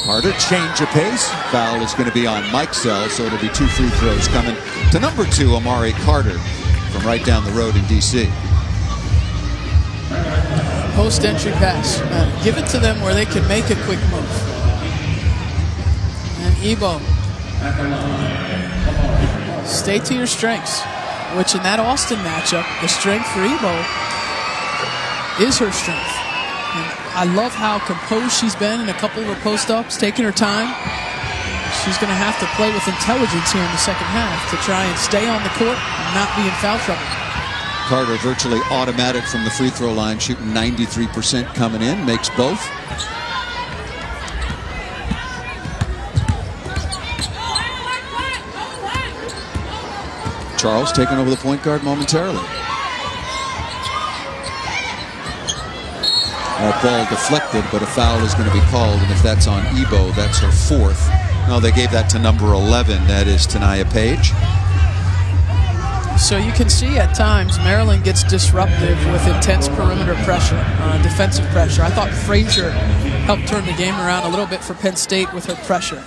Carter, change of pace. Foul is going to be on Mike Sell, so it'll be 2 free throws coming to number 2, Amari Carter, from right down the road in D.C. Post-entry pass. Give it to them where they can make a quick move. And Ebo. Stay to your strengths, which in that Austin matchup, the strength for Ebo is her strength. And I love how composed she's been in a couple of her post-ups, taking her time. She's going to have to play with intelligence here in the second half to try and stay on the court and not be in foul trouble. Carter virtually automatic from the free throw line, shooting 93% coming in, makes both. Charles taking over the point guard momentarily. That ball deflected, but a foul is going to be called, and if that's on Ebo, that's her 4th. No, they gave that to number 11. That is Tania Page. So you can see at times Maryland gets disruptive with intense perimeter pressure, defensive pressure. I thought Frazier helped turn the game around a little bit for Penn State with her pressure.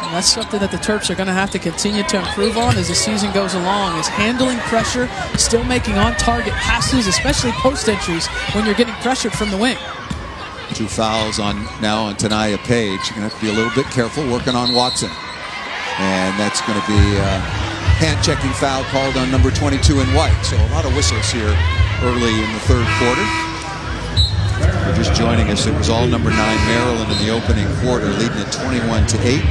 And that's something that the Terps are going to have to continue to improve on as the season goes along, is handling pressure, still making on-target passes, especially post-entries when you're getting pressured from the wing. 2 fouls now on Tania Page. You're going to have to be a little bit careful working on Watson. And that's going to be a hand-checking foul called on number 22 in white. So a lot of whistles here early in the third quarter. If you're just joining us, it was all number 9 Maryland in the opening quarter, leading at 21-8.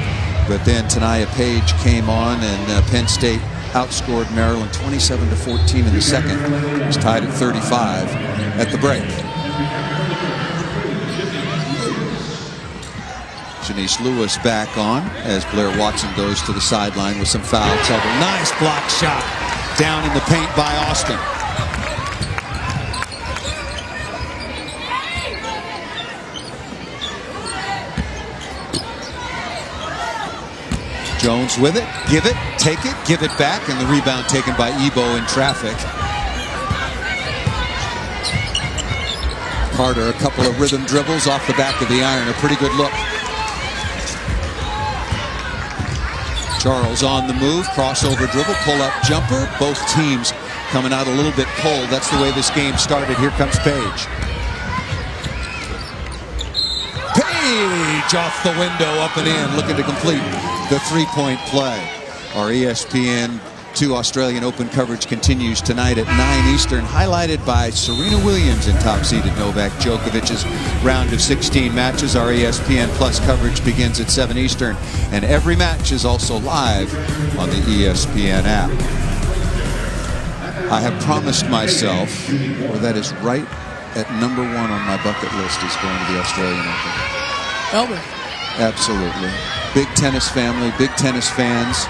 But then Tania Page came on, and Penn State outscored Maryland 27-14 in the second. It was tied at 35 at the break. Janice Lewis back on as Blair Watson goes to the sideline with some foul trouble. Nice block shot down in the paint by Austin. Jones with it, give it, take it, give it back, and the rebound taken by Ebo in traffic. Carter, a couple of rhythm dribbles off the back of the iron, a pretty good look. Charles on the move, crossover dribble, pull-up jumper. Both teams coming out a little bit cold. That's the way this game started. Here comes Page. Page off the window, up and in, looking to complete the three-point play. Our ESPN 2 Australian Open coverage continues tonight at 9 Eastern, highlighted by Serena Williams in top-seeded Novak Djokovic's round of 16 matches. Our ESPN Plus coverage begins at 7 Eastern, and every match is also live on the ESPN app. I have promised myself, or that is right at number 1 on my bucket list, is going to the Australian Open. Melbourne. Absolutely. Big tennis family, big tennis fans.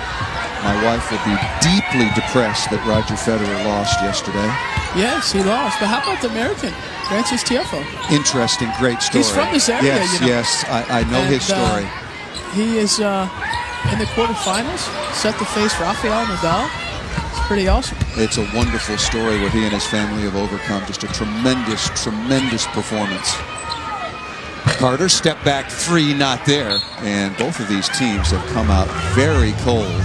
My wife will be deeply depressed that Roger Federer lost yesterday. Yes, he lost. But how about the American, Francis Tiafoe? Interesting, great story. He's from this area, yes, you know. Yes, I know his story. He is in the quarterfinals, set to face Rafael Nadal. It's pretty awesome. It's a wonderful story what he and his family have overcome. Just a tremendous, tremendous performance. Carter, step back 3, not there. And both of these teams have come out very cold.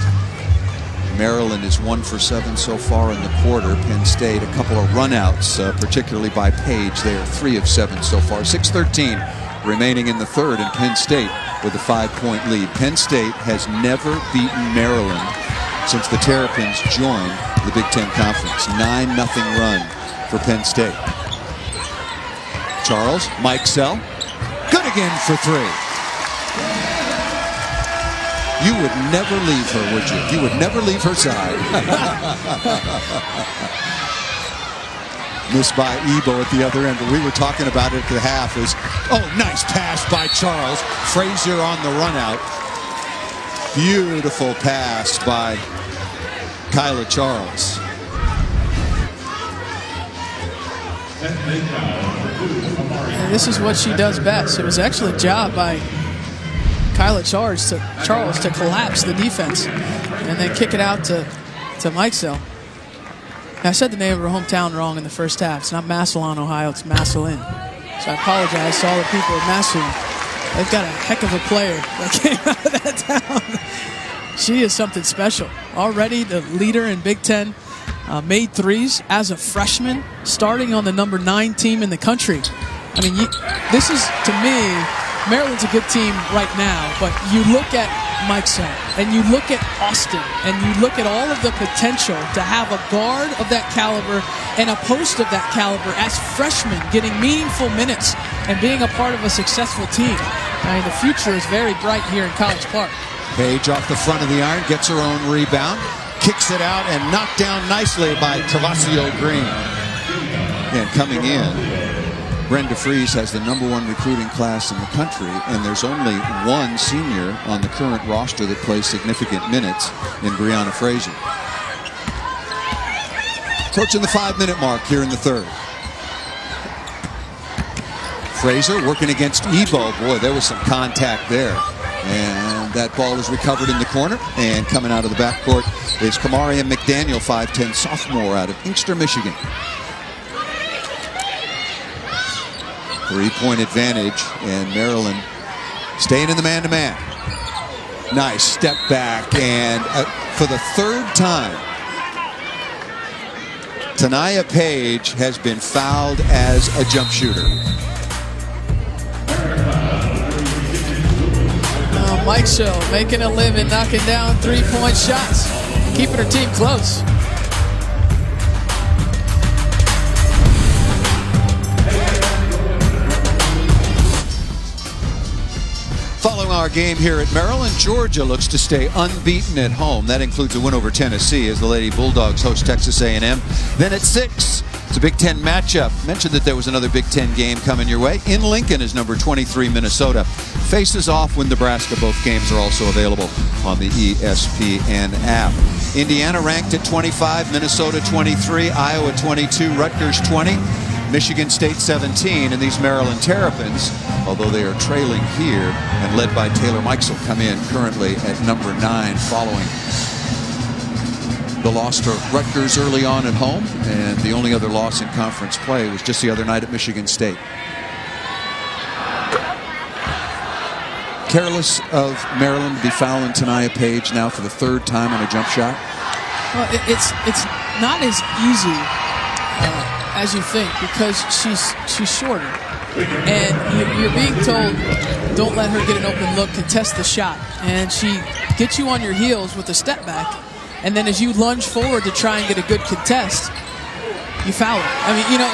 Maryland is 1 for 7 so far in the quarter. Penn State, a couple of runouts, particularly by Page. They are 3 of 7 so far. 6:13 remaining in the third, and Penn State with a 5-point lead. Penn State has never beaten Maryland since the Terrapins joined the Big Ten Conference. 9-0 run for Penn State. Charles, Mike Sell. Good again for 3. You would never leave her, would you? You would never leave her side. Missed by Ebo at the other end, but we were talking about it at the half. Nice pass by Charles. Frazier on the run out. Beautiful pass by Kyla Charles. And this is what she does best. It was actually a job by Kyla Charles to collapse the defense and then kick it out to Mike Sell. Now, I said the name of her hometown wrong in the first half. It's not Massillon, Ohio. It's Massillon. So I apologize to all the people of Massillon. They've got a heck of a player that came out of that town. She is something special. Already the leader in Big Ten, made threes as a freshman, starting on the number 9 team in the country. I mean, this is, to me, Maryland's a good team right now, but you look at Mike Son, and you look at Austin, and you look at all of the potential to have a guard of that caliber and a post of that caliber as freshmen getting meaningful minutes and being a part of a successful team. I mean, the future is very bright here in College Park. Page off the front of the iron, gets her own rebound, kicks it out, and knocked down nicely by Travasio Green. And coming in, Brenda Fries has the #1 recruiting class in the country, and there's only one senior on the current roster that plays significant minutes in Brianna Frazier. Approaching the 5-minute mark here in the third. Frazier working against Ebo. Boy, there was some contact there. And that ball is recovered in the corner, and coming out of the backcourt is Kamaria McDaniel, 5'10", sophomore out of Inkster, Michigan. 3-point advantage, and Maryland staying in the man-to-man. Nice step back, and for the third time, Tania Page has been fouled as a jump shooter. Mike Show making a living, knocking down 3-point shots, keeping her team close. Following our game here at Maryland, Georgia looks to stay unbeaten at home. That includes a win over Tennessee as the Lady Bulldogs host Texas A&M. Then at 6, it's a Big Ten matchup. Mentioned that there was another Big Ten game coming your way. In Lincoln is number 23 Minnesota. Faces off with Nebraska. Both games are also available on the ESPN app. Indiana ranked at 25, Minnesota 23, Iowa 22, Rutgers 20. Michigan State 17, and these Maryland Terrapins, although they are trailing here and led by Taylor Mikesell, come in currently at number 9 following the loss to Rutgers early on at home, and the only other loss in conference play was just the other night at Michigan State. Careless of Maryland to be fouling Tania Page now for the 3rd time on a jump shot. Well, it's not as easy as you think, because she's shorter, and you're being told, don't let her get an open look, contest the shot, and she gets you on your heels with a step back, and then as you lunge forward to try and get a good contest, you foul her. I mean, you know,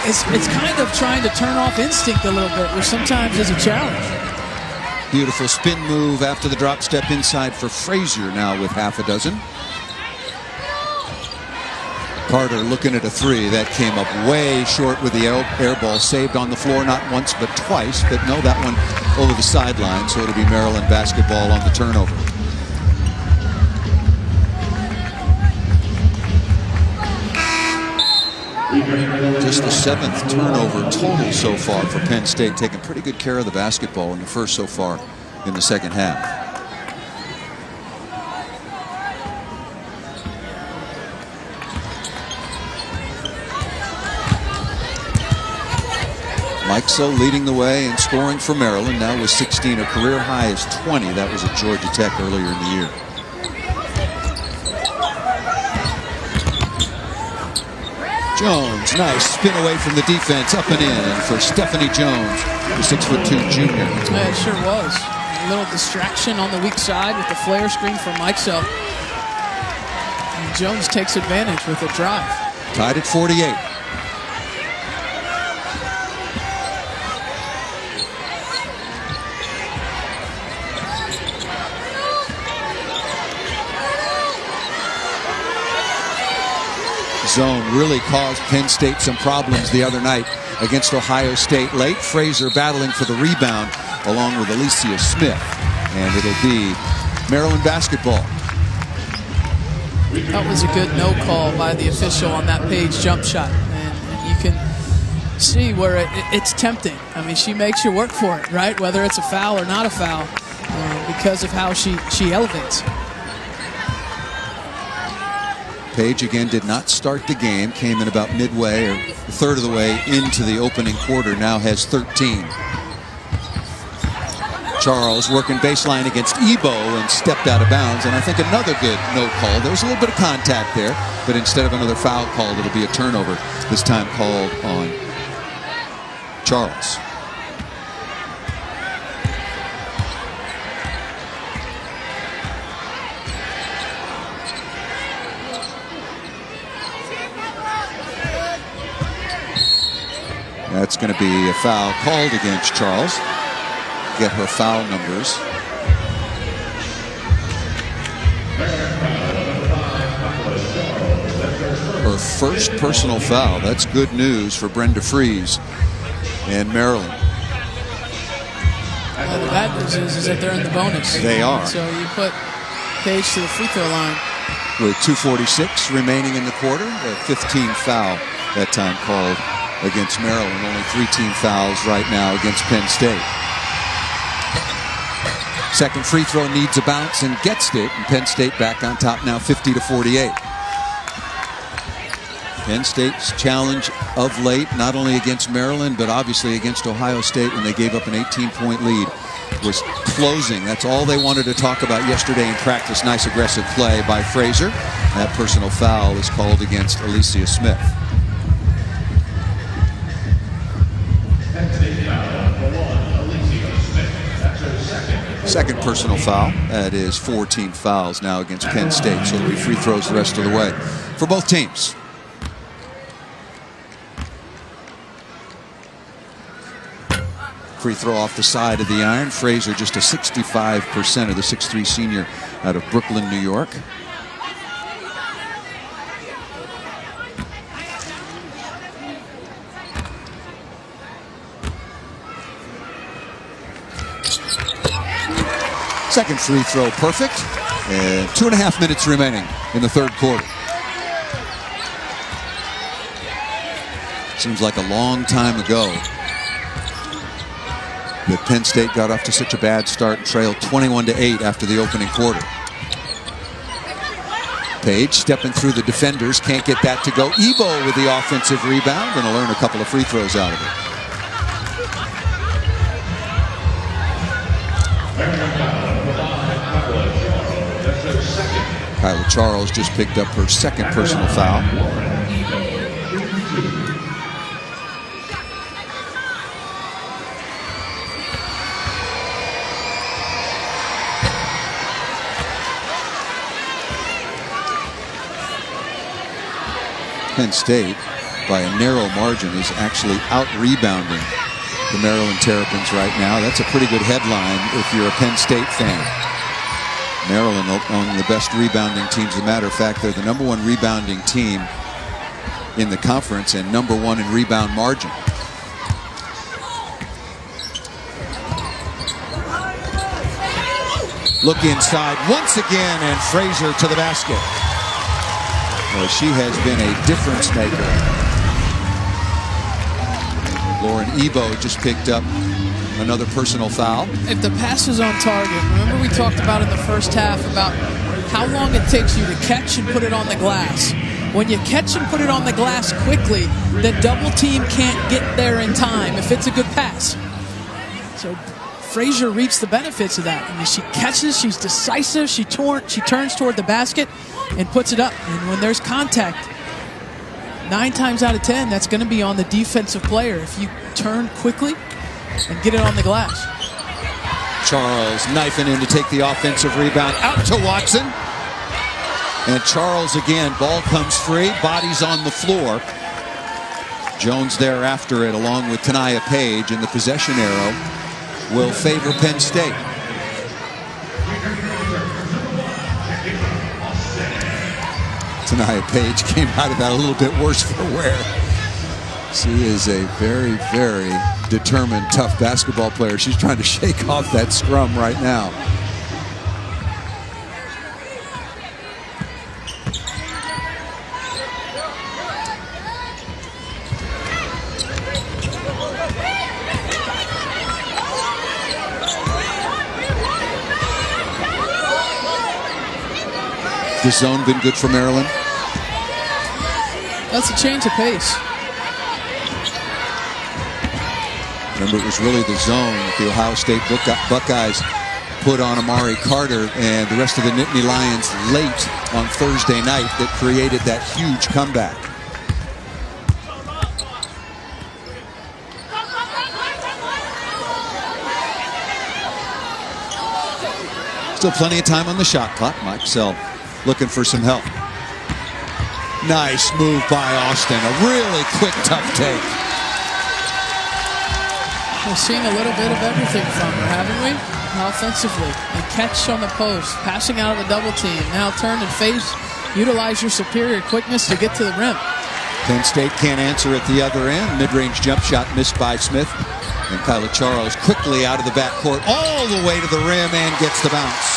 it's kind of trying to turn off instinct a little bit, which sometimes is a challenge. Beautiful spin move after the drop step inside for Frazier, now with half a dozen. Carter looking at a 3. That came up way short with the air ball. Saved on the floor not once but twice. But no, that one over the sideline. So it'll be Maryland basketball on the turnover. Just the 7th turnover total so far for Penn State. Taking pretty good care of the basketball in the first so far in the second half. Mikesell leading the way and scoring for Maryland, now with 16. A career high is 20. That was at Georgia Tech earlier in the year. Jones, nice spin away from the defense, up and in for Stephanie Jones, the 6'2" junior. Yeah, it sure was. A little distraction on the weak side with the flare screen from Mikesell. And Jones takes advantage with a drive. Tied at 48. Zone really caused Penn State some problems the other night against Ohio State late. Frazier battling for the rebound along with Alicia Smith. And it'll be Maryland basketball. That was a good no call by the official on that Page jump shot. And you can see where it's tempting. I mean, she makes you work for it, right? Whether it's a foul or not a foul, because of how she elevates. Page again did not start the game, came in about midway or a third of the way into the opening quarter, now has 13. Charles working baseline against Ebo and stepped out of bounds, and I think another good no call. There was a little bit of contact there, but instead of another foul called, it'll be a turnover, this time called on Charles. That's going to be a foul called against Charles. Get her foul numbers. Her first personal foul. That's good news for Brenda Fries and Maryland. Well, the bad news is that they're in the bonus. They are. So you put Paige to the free throw line. With 2:46 remaining in the quarter, a 15 foul that time called against Maryland. Only 3 team fouls right now against Penn State. Second free throw needs a bounce and gets it. And Penn State back on top now, 50-48. Penn State's challenge of late, not only against Maryland, but obviously against Ohio State when they gave up an 18-point lead, was closing. That's all they wanted to talk about yesterday in practice. Nice aggressive play by Frazier. That personal foul is called against Alicia Smith. Second personal foul. That is 4 team fouls now against Penn State. So it'll be free throws the rest of the way for both teams. Free throw off the side of the iron. Frazier just a 65% of the 6'3" senior out of Brooklyn, New York. Second free throw perfect, and 2.5 minutes remaining in the third quarter. Seems like a long time ago that Penn State got off to such a bad start and trailed 21-8 after the opening quarter. Page stepping through the defenders, can't get that to go. Ebo with the offensive rebound, and will earn a couple of free throws out of it. Kyla Charles just picked up her second personal foul. Penn State, by a narrow margin, is actually out-rebounding the Maryland Terrapins right now. That's a pretty good headline if you're a Penn State fan. Maryland among the best rebounding teams. As a matter of fact, they're the #1 rebounding team in the conference and #1 in rebound margin. Look inside once again, and Frazier to the basket. Well, she has been a difference maker. Lauren Ebo just picked up another personal foul. If the pass is on target, remember we talked about in the first half about how long it takes you to catch and put it on the glass. When you catch and put it on the glass quickly, the double team can't get there in time if it's a good pass. So Frazier reaps the benefits of that. I mean, she catches, she's decisive, she turns toward the basket and puts it up. And when there's contact, 9 times out of 10, that's going to be on the defensive player if you turn quickly and get it on the glass. Charles knifing in to take the offensive rebound out to Watson. And Charles again, ball comes free, bodies on the floor. Jones there after it along with Tania Page, and the possession arrow will favor Penn State. Tania Page came out of that a little bit worse for wear. She is a very, very determined, tough basketball player. She's trying to shake off that scrum right now. This zone been good for Maryland? That's a change of pace. Remember, it was really the zone that the Ohio State Buckeyes put on Amari Carter and the rest of the Nittany Lions late on Thursday night that created that huge comeback. Still plenty of time on the shot clock. Mike Sell looking for some help. Nice move by Austin. A really quick, tough take. We've seen a little bit of everything from her, haven't we? Offensively, a catch on the post, passing out of the double team. Now turn and face, utilize your superior quickness to get to the rim. Penn State can't answer at the other end. Mid-range jump shot missed by Smith. And Kyla Charles quickly out of the backcourt, all the way to the rim, and gets the bounce.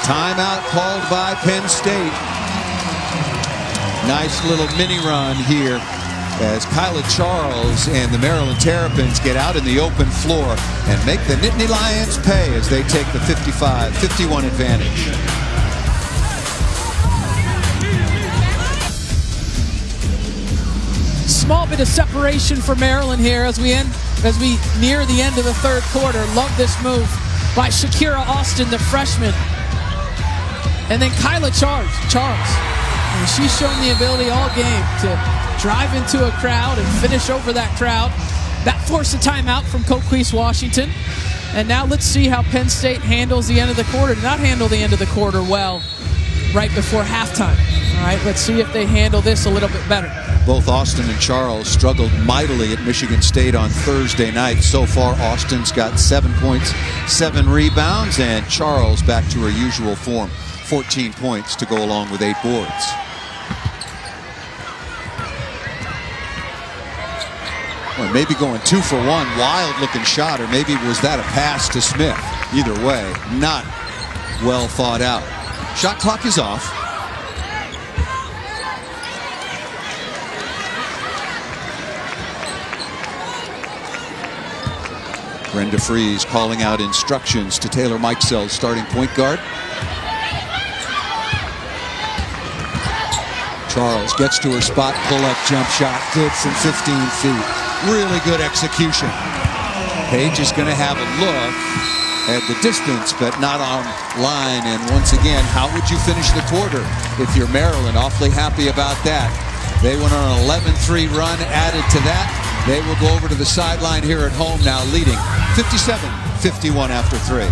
Timeout called by Penn State. Nice little mini run here as Kyla Charles and the Maryland Terrapins get out in the open floor and make the Nittany Lions pay as they take the 55-51 advantage. Small bit of separation for Maryland here as we near the end of the third quarter. Love this move by Shakira Austin, the freshman. And then Kyla Charles. And she's shown the ability all game to drive into a crowd and finish over that crowd. That forced a timeout from Coquise Washington. And now let's see how Penn State handles the end of the quarter. Did not handle the end of the quarter well right before halftime. All right, let's see if they handle this a little bit better. Both Austin and Charles struggled mightily at Michigan State on Thursday night. So far, Austin's got 7 points, 7 rebounds, and Charles back to her usual form. 14 points to go along with 8 boards. Well, maybe going 2 for 1, wild looking shot, or maybe was that a pass to Smith? Either way, not well thought out. Shot clock is off. Brenda Freeze calling out instructions to Taylor Mikesell, starting point guard. Charles gets to her spot, pull-up jump shot, good from 15 feet. Really good execution. Page is going to have a look at the distance, but not on line. And once again, how would you finish the quarter if you're Maryland? Awfully happy about that. They went on an 11-3 run, added to that. They will go over to the sideline here at home now, leading 57-51 after 3.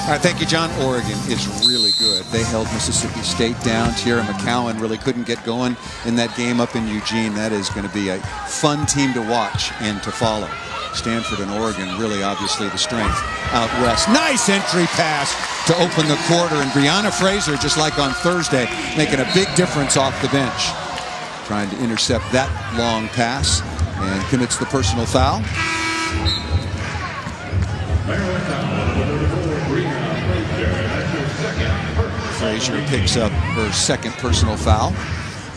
All right, thank you, John. Oregon is really good. They held Mississippi State down. Tierra McCowan really couldn't get going in that game up in Eugene. That is going to be a fun team to watch and to follow. Stanford and Oregon really obviously the strength out west. Nice entry pass to open the quarter, and Brianna Fraser, just like on Thursday, making a big difference off the bench. Trying to intercept that long pass and commits the personal foul. Frazier picks up her second personal foul.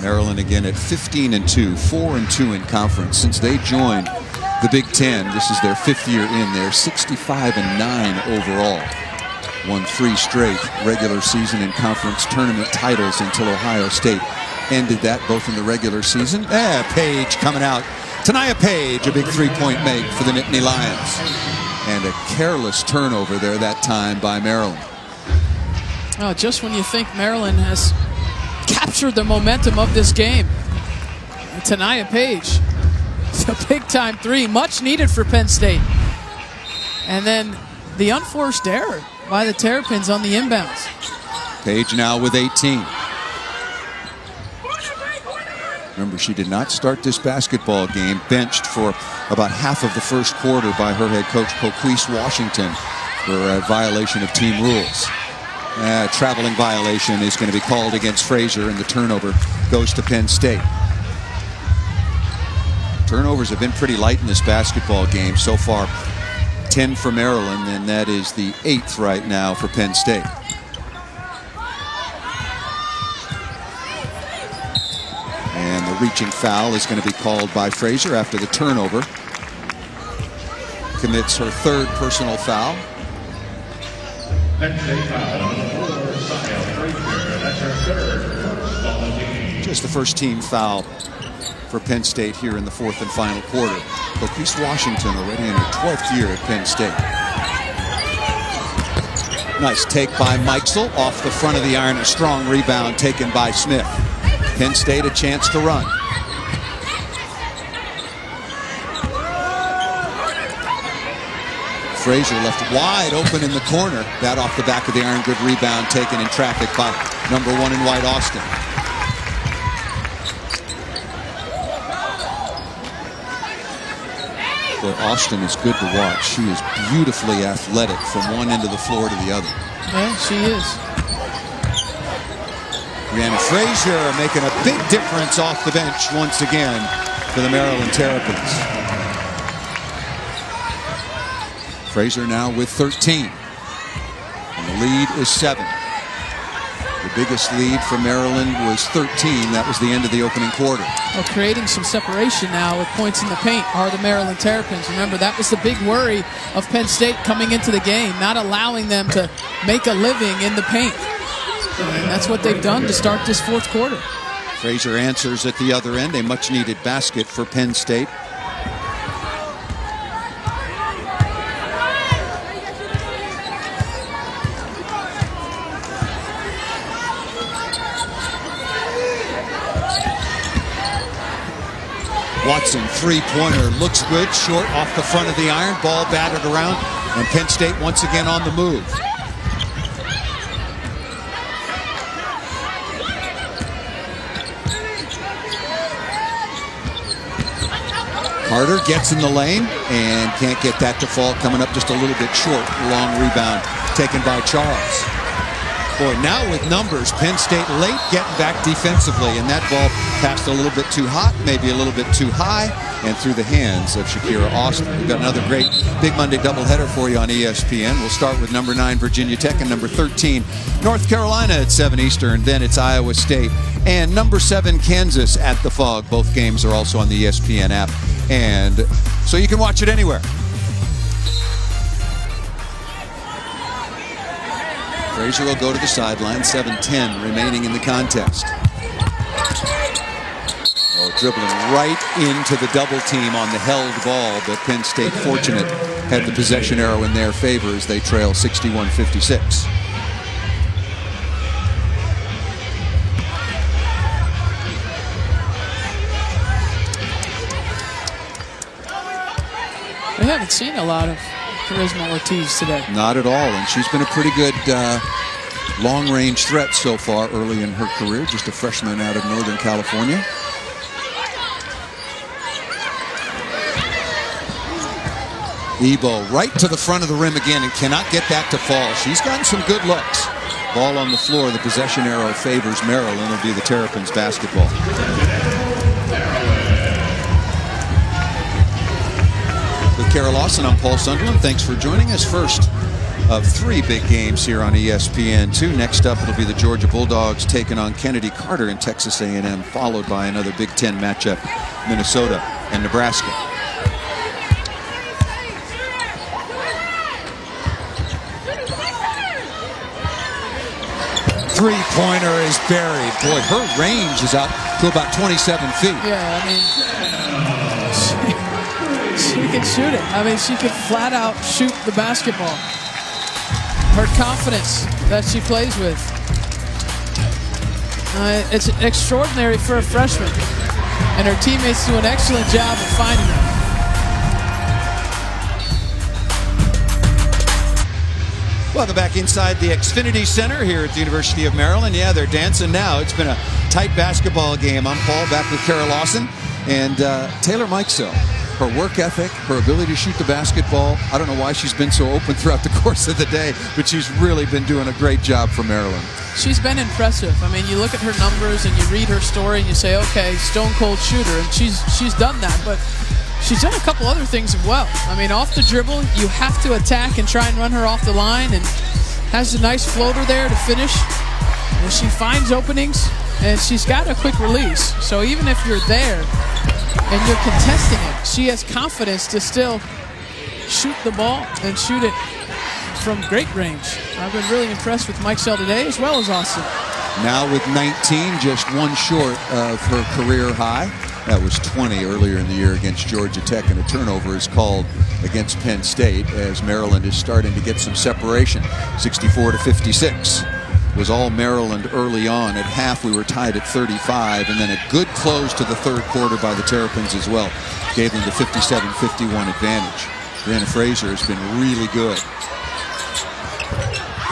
Maryland again at 15-2, 4-2 in conference. Since they joined the Big Ten, this is their 5th year in there, 65-9 overall. Won 3 straight regular season and conference tournament titles until Ohio State ended that both in the regular season. Page coming out. Tania Page, a big 3-point make for the Nittany Lions. And a careless turnover there that time by Maryland. Oh, just when you think Maryland has captured the momentum of this game. Tania Page, it's a big-time 3, much needed for Penn State. And then the unforced error by the Terrapins on the inbounds. Page now with 18. Remember, she did not start this basketball game, benched for about half of the first quarter by her head coach, Coquise Washington, for a violation of team rules. Traveling violation is going to be called against Frazier, and the turnover goes to Penn State. Turnovers have been pretty light in this basketball game so far. 10 for Maryland, and that is the 8th right now for Penn State. And the reaching foul is going to be called by Frazier after the turnover. commits her third personal foul. Just the first team foul for Penn State here in the fourth and final quarter. But East Washington already in her 12th year at Penn State. Nice take by Mikesell off the front of the iron. A strong rebound taken by Smith. Penn State a chance to run. Frazier left wide open in the corner. That off the back of the iron. Good rebound taken in traffic by number 1 in white, Austin. Boy, Austin is good to watch. She is beautifully athletic from one end of the floor to the other. Yeah, she is. Brianna Frazier making a big difference off the bench once again for the Maryland Terrapins. Frazier now with 13. And the lead is 7. The biggest lead for Maryland was 13. That was the end of the opening quarter. Well, creating some separation now with points in the paint are the Maryland Terrapins. Remember, that was the big worry of Penn State coming into the game, not allowing them to make a living in the paint. And that's what they've done to start this fourth quarter. Frazier answers at the other end. A much-needed basket for Penn State. Watson, three-pointer, looks good, short off the front of the iron, ball battered around, and Penn State once again on the move. Carter gets in the lane and can't get that to fall, coming up just a little bit short. Long rebound taken by Charles. Boy, now with numbers, Penn State late getting back defensively, and that ball passed a little bit too hot, maybe a little bit too high, and through the hands of Shakira Austin. We've got another great Big Monday doubleheader for you on ESPN. We'll start with number 9, Virginia Tech, and number 13, North Carolina at 7 Eastern. Then it's Iowa State, and number 7, Kansas at the Phog. Both games are also on the ESPN app, and so you can watch it anywhere. Frazier will go to the sideline, 7:10 remaining in the contest. Oh, dribbling right into the double team on the held ball, but Penn State fortunate had the possession arrow in their favor as they trail 61-56. We haven't seen a lot of Charisma Ortiz today. Not at all, and she's been a pretty good long-range threat so far early in her career, just a freshman out of Northern California. Ebo right to the front of the rim again and cannot get that to fall. She's gotten some good looks. Ball on the floor, the possession arrow favors Maryland. It'll be the Terrapins basketball. With Kara Lawson, I'm Paul Sunderland. Thanks for joining us. First of 3 big games here on ESPN2. Next up, it'll be the Georgia Bulldogs taking on Kennedy Carter and Texas A&M, followed by another Big Ten matchup, Minnesota and Nebraska. Three-pointer is buried. Boy, her range is out to about 27 feet. Yeah, I mean, she can shoot it. I mean, she could flat out shoot the basketball. Her confidence that she plays with. It's extraordinary for a freshman. And her teammates do an excellent job of finding her. Welcome back inside the Xfinity Center here at the University of Maryland. Yeah, they're dancing now. It's been a tight basketball game. I'm Paul, back with Kara Lawson and Taylor Mikesell. Her work ethic, her ability to shoot the basketball. I don't know why she's been so open throughout the course of the day, but she's really been doing a great job for Maryland. She's been impressive. I mean, you look at her numbers and you read her story and you say, okay, stone cold shooter, and she's done that, but she's done a couple other things as well. I mean, off the dribble, you have to attack and try and run her off the line, and has a nice floater there to finish. And she finds openings, and she's got a quick release. So even if you're there and you're contesting it, she has confidence to still shoot the ball and shoot it from great range. I've been really impressed with Mike Sell today, as well as Austin. Now with 19, just one short of her career high. That was 20 earlier in the year against Georgia Tech, and a turnover is called against Penn State as Maryland is starting to get some separation. 64-56. It was all Maryland early on. At half, we were tied at 35, and then a good close to the third quarter by the Terrapins as well. Gave them the 57-51 advantage. Brianna Fraser has been really good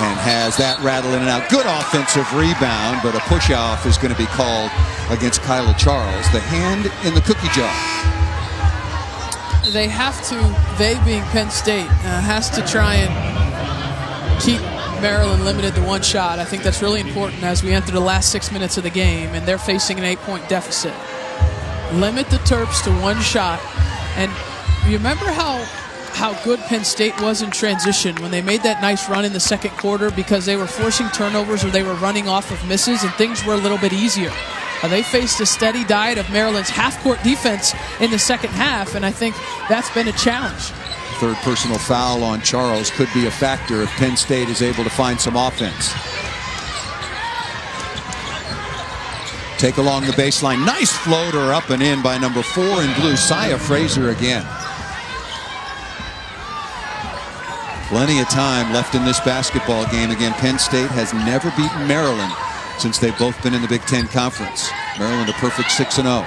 and has that rattle in and out. Good offensive rebound, but a push-off is going to be called against Kyla Charles. The hand in the cookie jar. They have to, they being Penn State, has to try and keep Maryland limited to one shot. I think that's really important as we enter the last 6 minutes of the game, and they're facing an 8-point deficit. Limit the Terps to one shot. And you remember how good Penn State was in transition when they made that nice run in the second quarter because they were forcing turnovers or they were running off of misses and things were a little bit easier. They faced a steady diet of Maryland's half-court defense in the second half, and I think that's been a challenge. Third personal foul on Charles could be a factor if Penn State is able to find some offense. Take along the baseline. Nice floater up and in by number 4 in blue, Saya Fraser again. Plenty of time left in this basketball game. Again, Penn State has never beaten Maryland since they've both been in the Big Ten Conference. Maryland a perfect 6-0.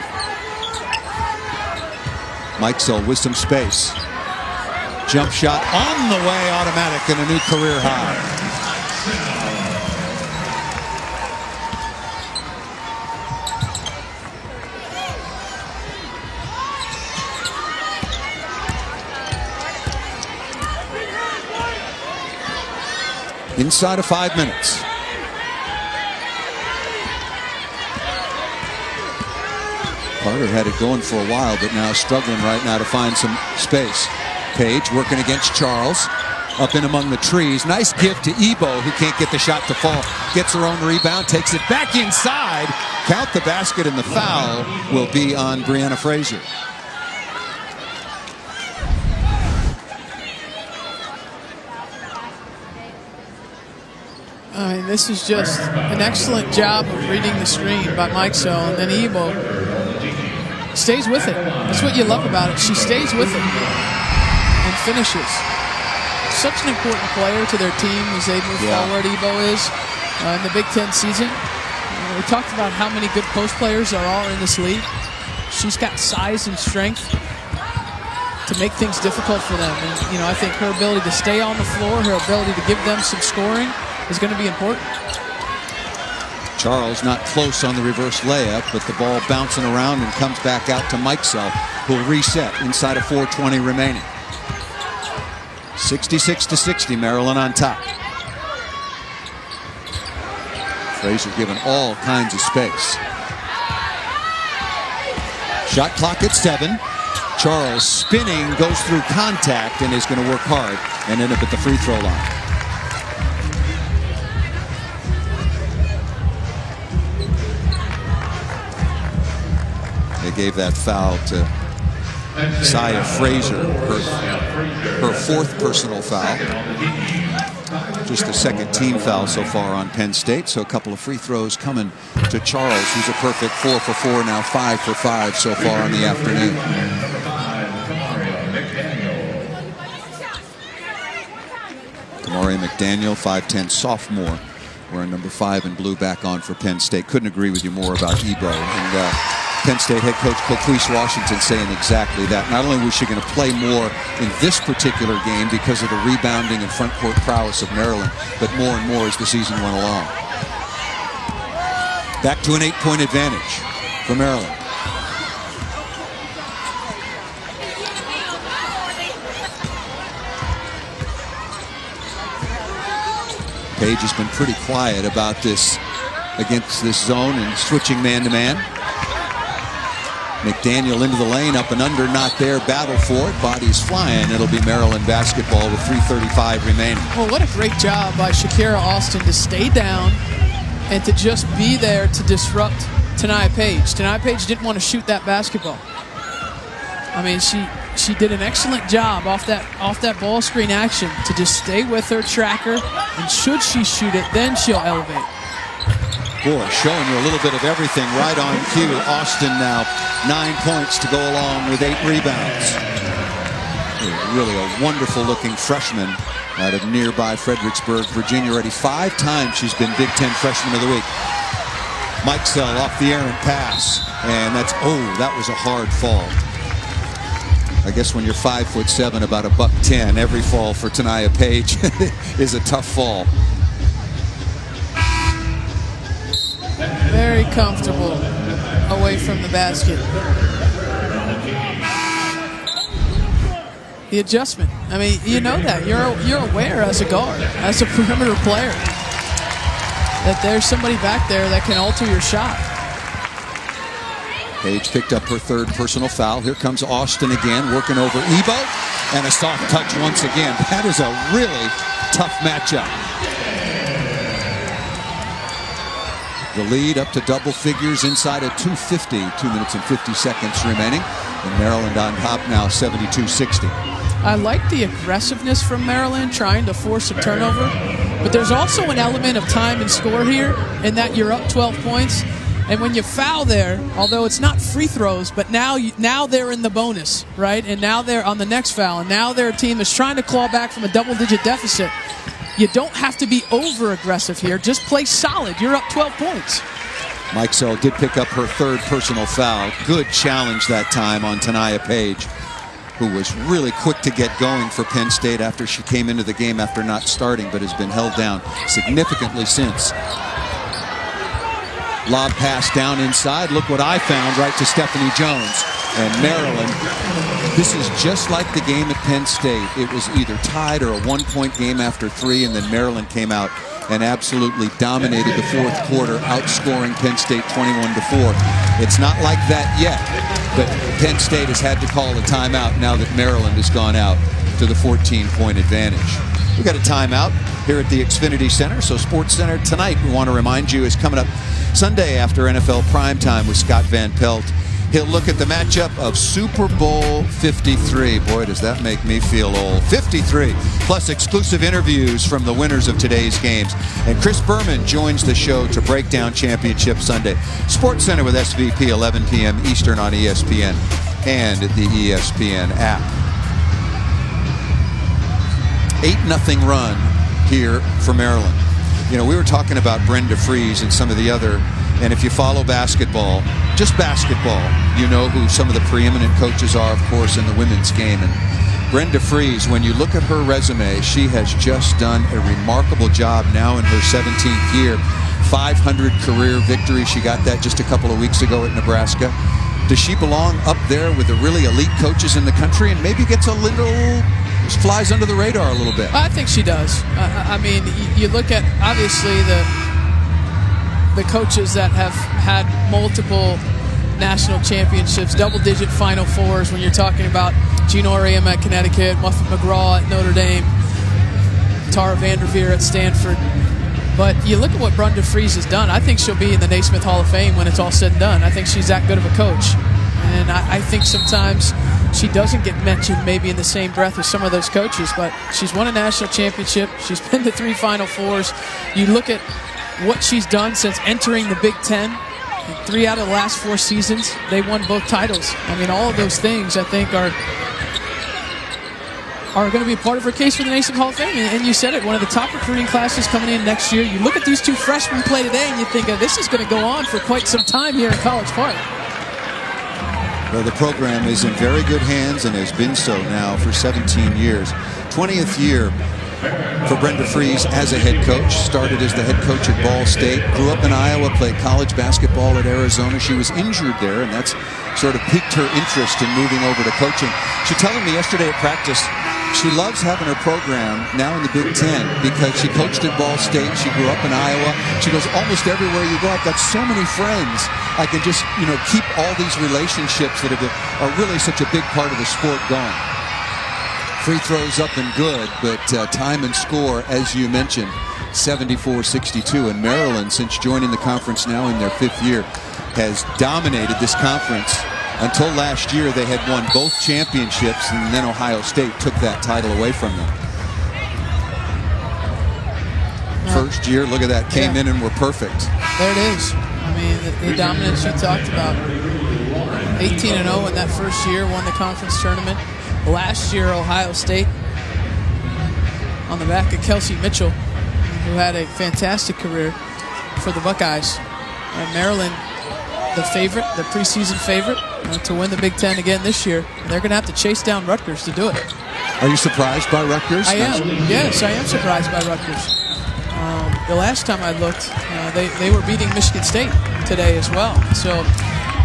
Mikesell with some space. Jump shot on the way, automatic, and a new career high. Inside of 5 minutes. Carter had it going for a while, but now struggling right now to find some space. Page working against Charles. Up in among the trees. Nice give to Ebo, who can't get the shot to fall. Gets her own rebound, takes it back inside. Count the basket, and the foul will be on Brianna Fraser. I mean, this is just an excellent job of reading the screen by Mikesell, and then Ebo stays with it. That's what you love about it. She stays with it and finishes. Such an important player to their team as they move forward, Ebo is, in the Big Ten season. We talked about how many good post players there are in this league. She's got size and strength to make things difficult for them. And, I think her ability to stay on the floor, her ability to give them some scoring is going to be important. Charles not close on the reverse layup, but the ball bouncing around and comes back out to Mikesell, who'll reset inside of 4:20 remaining. 66-60, Maryland on top. Fraser given all kinds of space. Shot clock at 7. Charles spinning, goes through contact, and is going to work hard and end up at the free throw line. They gave that foul to Saya Fraser, her fourth personal foul. Just the second team foul so far on Penn State. So a couple of free throws coming to Charles, who's a perfect 4 for 4, now 5 for 5 so far in the afternoon. Kamari McDaniel, 5'10" sophomore, wearing number 5 in blue, back on for Penn State. Couldn't agree with you more about Ebo. And Penn State head coach Coquise Washington saying exactly that. Not only was she going to play more in this particular game because of the rebounding and front court prowess of Maryland, but more and more as the season went along. Back to an 8-point advantage for Maryland. Page has been pretty quiet about this against this zone and switching man-to-man. McDaniel into the lane, up and under, not there, battle for it, bodies flying. It'll be Maryland basketball with 3:35 remaining. Well, what a great job by Shakira Austin to stay down and to just be there to disrupt Tania Page. Tania Page didn't want to shoot that basketball. I mean, she did an excellent job off that ball screen action to just stay with her tracker, and should she shoot it, then she'll elevate. Boy, showing you a little bit of everything right on cue. Austin now 9 points to go along with 8 rebounds. Really a wonderful looking freshman out of nearby Fredericksburg, Virginia. Already 5 times she's been Big Ten Freshman of the Week. Mikesell off the errant pass, and that was a hard fall. I guess when you're 5'7", about $110, every fall for Tania Page is a tough fall. Very comfortable away from the basket. The adjustment. I mean, you know that. You're aware as a guard, as a perimeter player, that there's somebody back there that can alter your shot. Page picked up her 3rd personal foul. Here comes Austin again, working over Ebo, and a soft touch once again. That is a really tough matchup. The lead up to double figures inside at 2:50, 2 minutes and 50 seconds remaining. And Maryland on top now, 72-60. I like the aggressiveness from Maryland, trying to force a turnover. But there's also an element of time and score here, in that you're up 12 points. And when you foul there, although it's not free throws, but now they're in the bonus, right? And now they're on the next foul. And now their team is trying to claw back from a double-digit deficit. You don't have to be over-aggressive here. Just play solid. You're up 12 points. Mikesell did pick up her 3rd personal foul. Good challenge that time on Tania Page, who was really quick to get going for Penn State after she came into the game after not starting, but has been held down significantly since. Lob pass down inside. Look what I found, right to Stephanie Jones. And Maryland, this is just like the game at Penn State. It was either tied or a 1-point game after 3, and then Maryland came out and absolutely dominated the 4th quarter, outscoring Penn State 21-4. It's not like that yet, but Penn State has had to call a timeout now that Maryland has gone out to the 14-point advantage. We've got a timeout here at the Xfinity Center. So Sports Center tonight, we want to remind you, is coming up Sunday after NFL primetime with Scott Van Pelt. He'll look at the matchup of Super Bowl 53. Boy, does that make me feel old. 53, plus exclusive interviews from the winners of today's games. And Chris Berman joins the show to break down Championship Sunday. Sports Center with SVP, 11 p.m. Eastern on ESPN and the ESPN app. 8-0 run here for Maryland. You know, we were talking about Brenda Fries and some of the other, and if you follow basketball, just basketball, you know who some of the preeminent coaches are, of course, in the women's game. And Brenda Fries, when you look at her resume, she has just done a remarkable job now in her 17th year. 500 career victories. She got that just a couple of weeks ago at Nebraska. Does she belong up there with the really elite coaches in the country, and maybe gets a little, flies under the radar a little bit? I think she does. I mean, you look at, obviously, the coaches that have had multiple national championships, double-digit Final Fours, when you're talking about Gene Auriemma at Connecticut, Muffet McGraw at Notre Dame, Tara Vanderveer at Stanford. But you look at what Brenda Fries has done. I think she'll be in the Naismith Hall of Fame when it's all said and done. I think she's that good of a coach. And I think sometimes she doesn't get mentioned maybe in the same breath as some of those coaches, but she's won a national championship. She's been to 3 Final Fours. You look at what she's done since entering the Big Ten. In 3 out of the last 4 seasons, they won both titles. I mean, all of those things, I think, are going to be a part of her case for the Naismith Hall of Fame. And you said it, one of the top recruiting classes coming in next year. You look at these 2 freshmen play today, and you think, this is going to go on for quite some time here in College Park. Well, the program is in very good hands and has been so now for 17 years. 20th year for Brenda Fries as a head coach. Started as the head coach at Ball State. Grew up in Iowa, played college basketball at Arizona. She was injured there, and that's sort of piqued her interest in moving over to coaching. She told me yesterday at practice she loves having her program now in the Big Ten because she coached at Ball State. She grew up in Iowa. She goes, almost everywhere you go, I've got so many friends. I can just, keep all these relationships that are really such a big part of the sport going. Free throws up and good, but time and score, as you mentioned, 74-62. And Maryland, since joining the conference now in their 5th year, has dominated this conference Until last year, they had won both championships, and then Ohio State took that title away from them. First year, look at that, came in and were perfect. There it is. I mean, the dominance you talked about. 18-0 in that first year, won the conference tournament. Last year, Ohio State, on the back of Kelsey Mitchell, who had a fantastic career for the Buckeyes. And Maryland, the favorite, the preseason favorite, to win the Big Ten again this year. They're going to have to chase down Rutgers to do it. Are you surprised by Rutgers? I am. Yes, I am surprised by Rutgers. The last time I looked, they were beating Michigan State today as well. So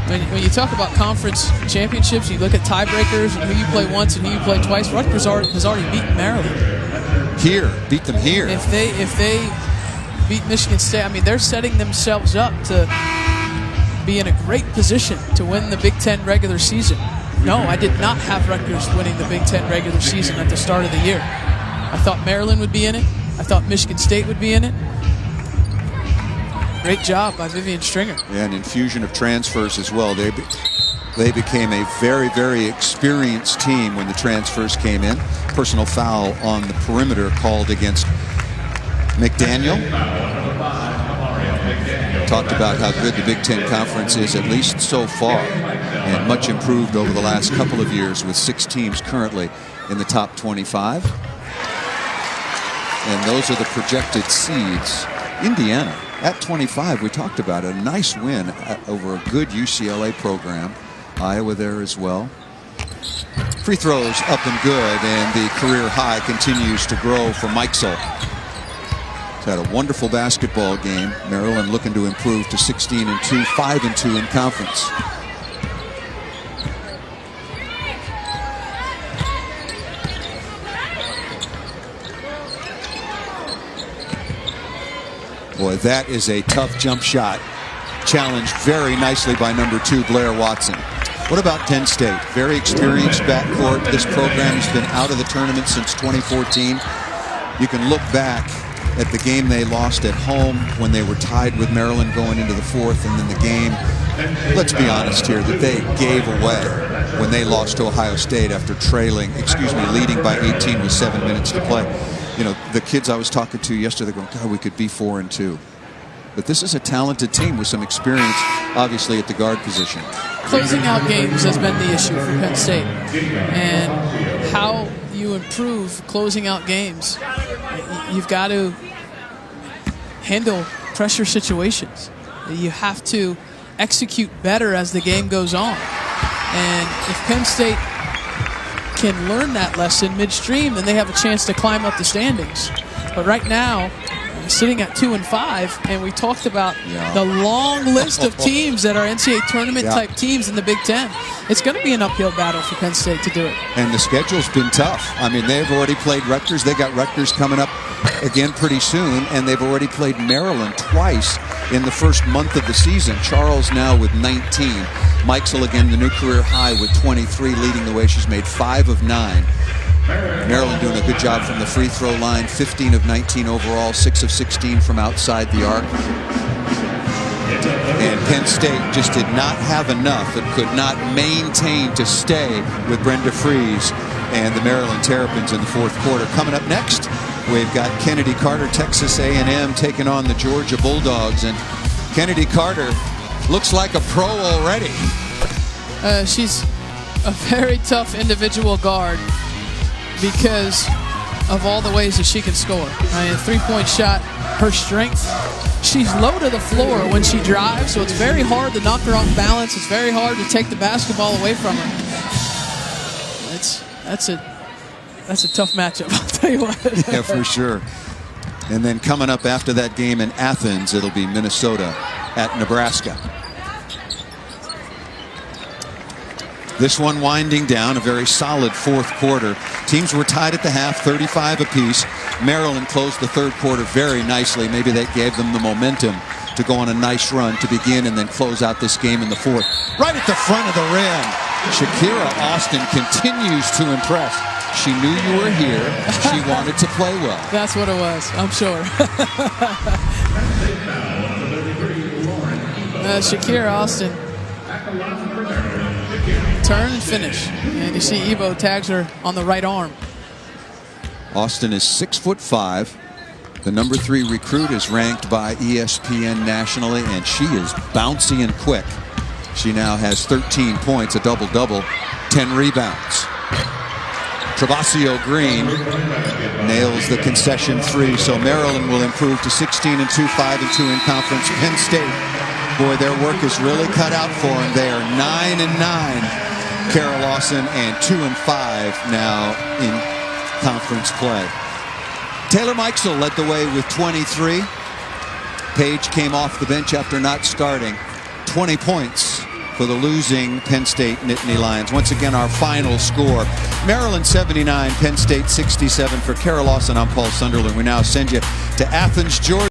when you talk about conference championships, you look at tiebreakers and who you play once and who you play twice. Rutgers has already beaten Maryland. Here, beat them here. If they beat Michigan State, I mean, they're setting themselves up to be in a great position to win the Big Ten regular season. No, I did not have Rutgers winning the Big Ten regular season at the start of the year. I thought Maryland would be in it. I thought Michigan State would be in it. Great job by Vivian Stringer. Yeah, an infusion of transfers as well. They became a very, very experienced team when the transfers came in. Personal foul on the perimeter called against McDaniel. Talked about how good the Big Ten Conference is, at least so far, and much improved over the last couple of years with 6 teams currently in the top 25. And those are the projected seeds. Indiana at 25, we talked about it. A nice win over a good UCLA program. Iowa there as well. Free throws up and good, and the career high continues to grow for Mikesell. He's had a wonderful basketball game. Maryland looking to improve to 16-2, 5-2 in conference. Boy, that is a tough jump shot. Challenged very nicely by number 2, Blair Watson. What about Penn State? Very experienced backcourt. This program has been out of the tournament since 2014. You can look back at the game they lost at home when they were tied with Maryland going into the 4th, and then the game, let's be honest here, that they gave away when they lost to Ohio State after leading by 18 with 7 minutes to play. You know, the kids I was talking to yesterday going, God, we could be 4-2. But this is a talented team with some experience, obviously, at the guard position. Closing out games has been the issue for Penn State. And how you improve closing out games, you've got to handle pressure situations. You have to execute better as the game goes on. And if Penn State can learn that lesson midstream, then they have a chance to climb up the standings. But right now, sitting at 2-5, and we talked about the long list of teams that are NCAA tournament type teams in the Big Ten. It's going to be an uphill battle for Penn State to do it. And the schedule's been tough. I mean, they've already played Rutgers. They got Rutgers coming up again pretty soon, and they've already played Maryland twice in the first month of the season. Charles now with 19. Mikesell again, the new career high with 23, leading the way. She's made 5 of 9. Maryland doing a good job from the free throw line, 15 of 19 overall, 6 of 16 from outside the arc. And Penn State just did not have enough and could not maintain to stay with Brenda Fries and the Maryland Terrapins in the 4th quarter. Coming up next, we've got Kennedy Carter, Texas A&M, taking on the Georgia Bulldogs. And Kennedy Carter looks like a pro already. She's a very tough individual guard because of all the ways that she can score. I mean, a three-point shot, her strength. She's low to the floor when she drives, so it's very hard to knock her off balance. It's very hard to take the basketball away from her. That's a tough matchup, I'll tell you what. Yeah, for sure. And then coming up after that game in Athens, it'll be Minnesota at Nebraska. This one winding down, a very solid 4th quarter. Teams were tied at the half, 35 apiece. Maryland closed the 3rd quarter very nicely. Maybe that gave them the momentum to go on a nice run to begin and then close out this game in the 4th. Right at the front of the rim, Shakira Austin continues to impress. She knew you were here. She wanted to play well. That's what it was, I'm sure. Shakira Austin Turn and finish. And you see Evo tags her on the right arm. Austin is 6'5". The number 3 recruit is ranked by ESPN nationally, and she is bouncy and quick. She now has 13 points, a double-double, 10 rebounds. Travasio Green nails the concession 3, so Maryland will improve to 16-2, 5-2 in conference. Penn State, boy, their work is really cut out for them. They are 9-9. Kara Lawson, and 2-5 now in conference play. Taylor Mikesell led the way with 23. Page came off the bench after not starting. 20 points for the losing Penn State Nittany Lions. Once again, our final score: Maryland 79, Penn State 67. For Kara Lawson, I'm Paul Sunderland. We now send you to Athens, Georgia.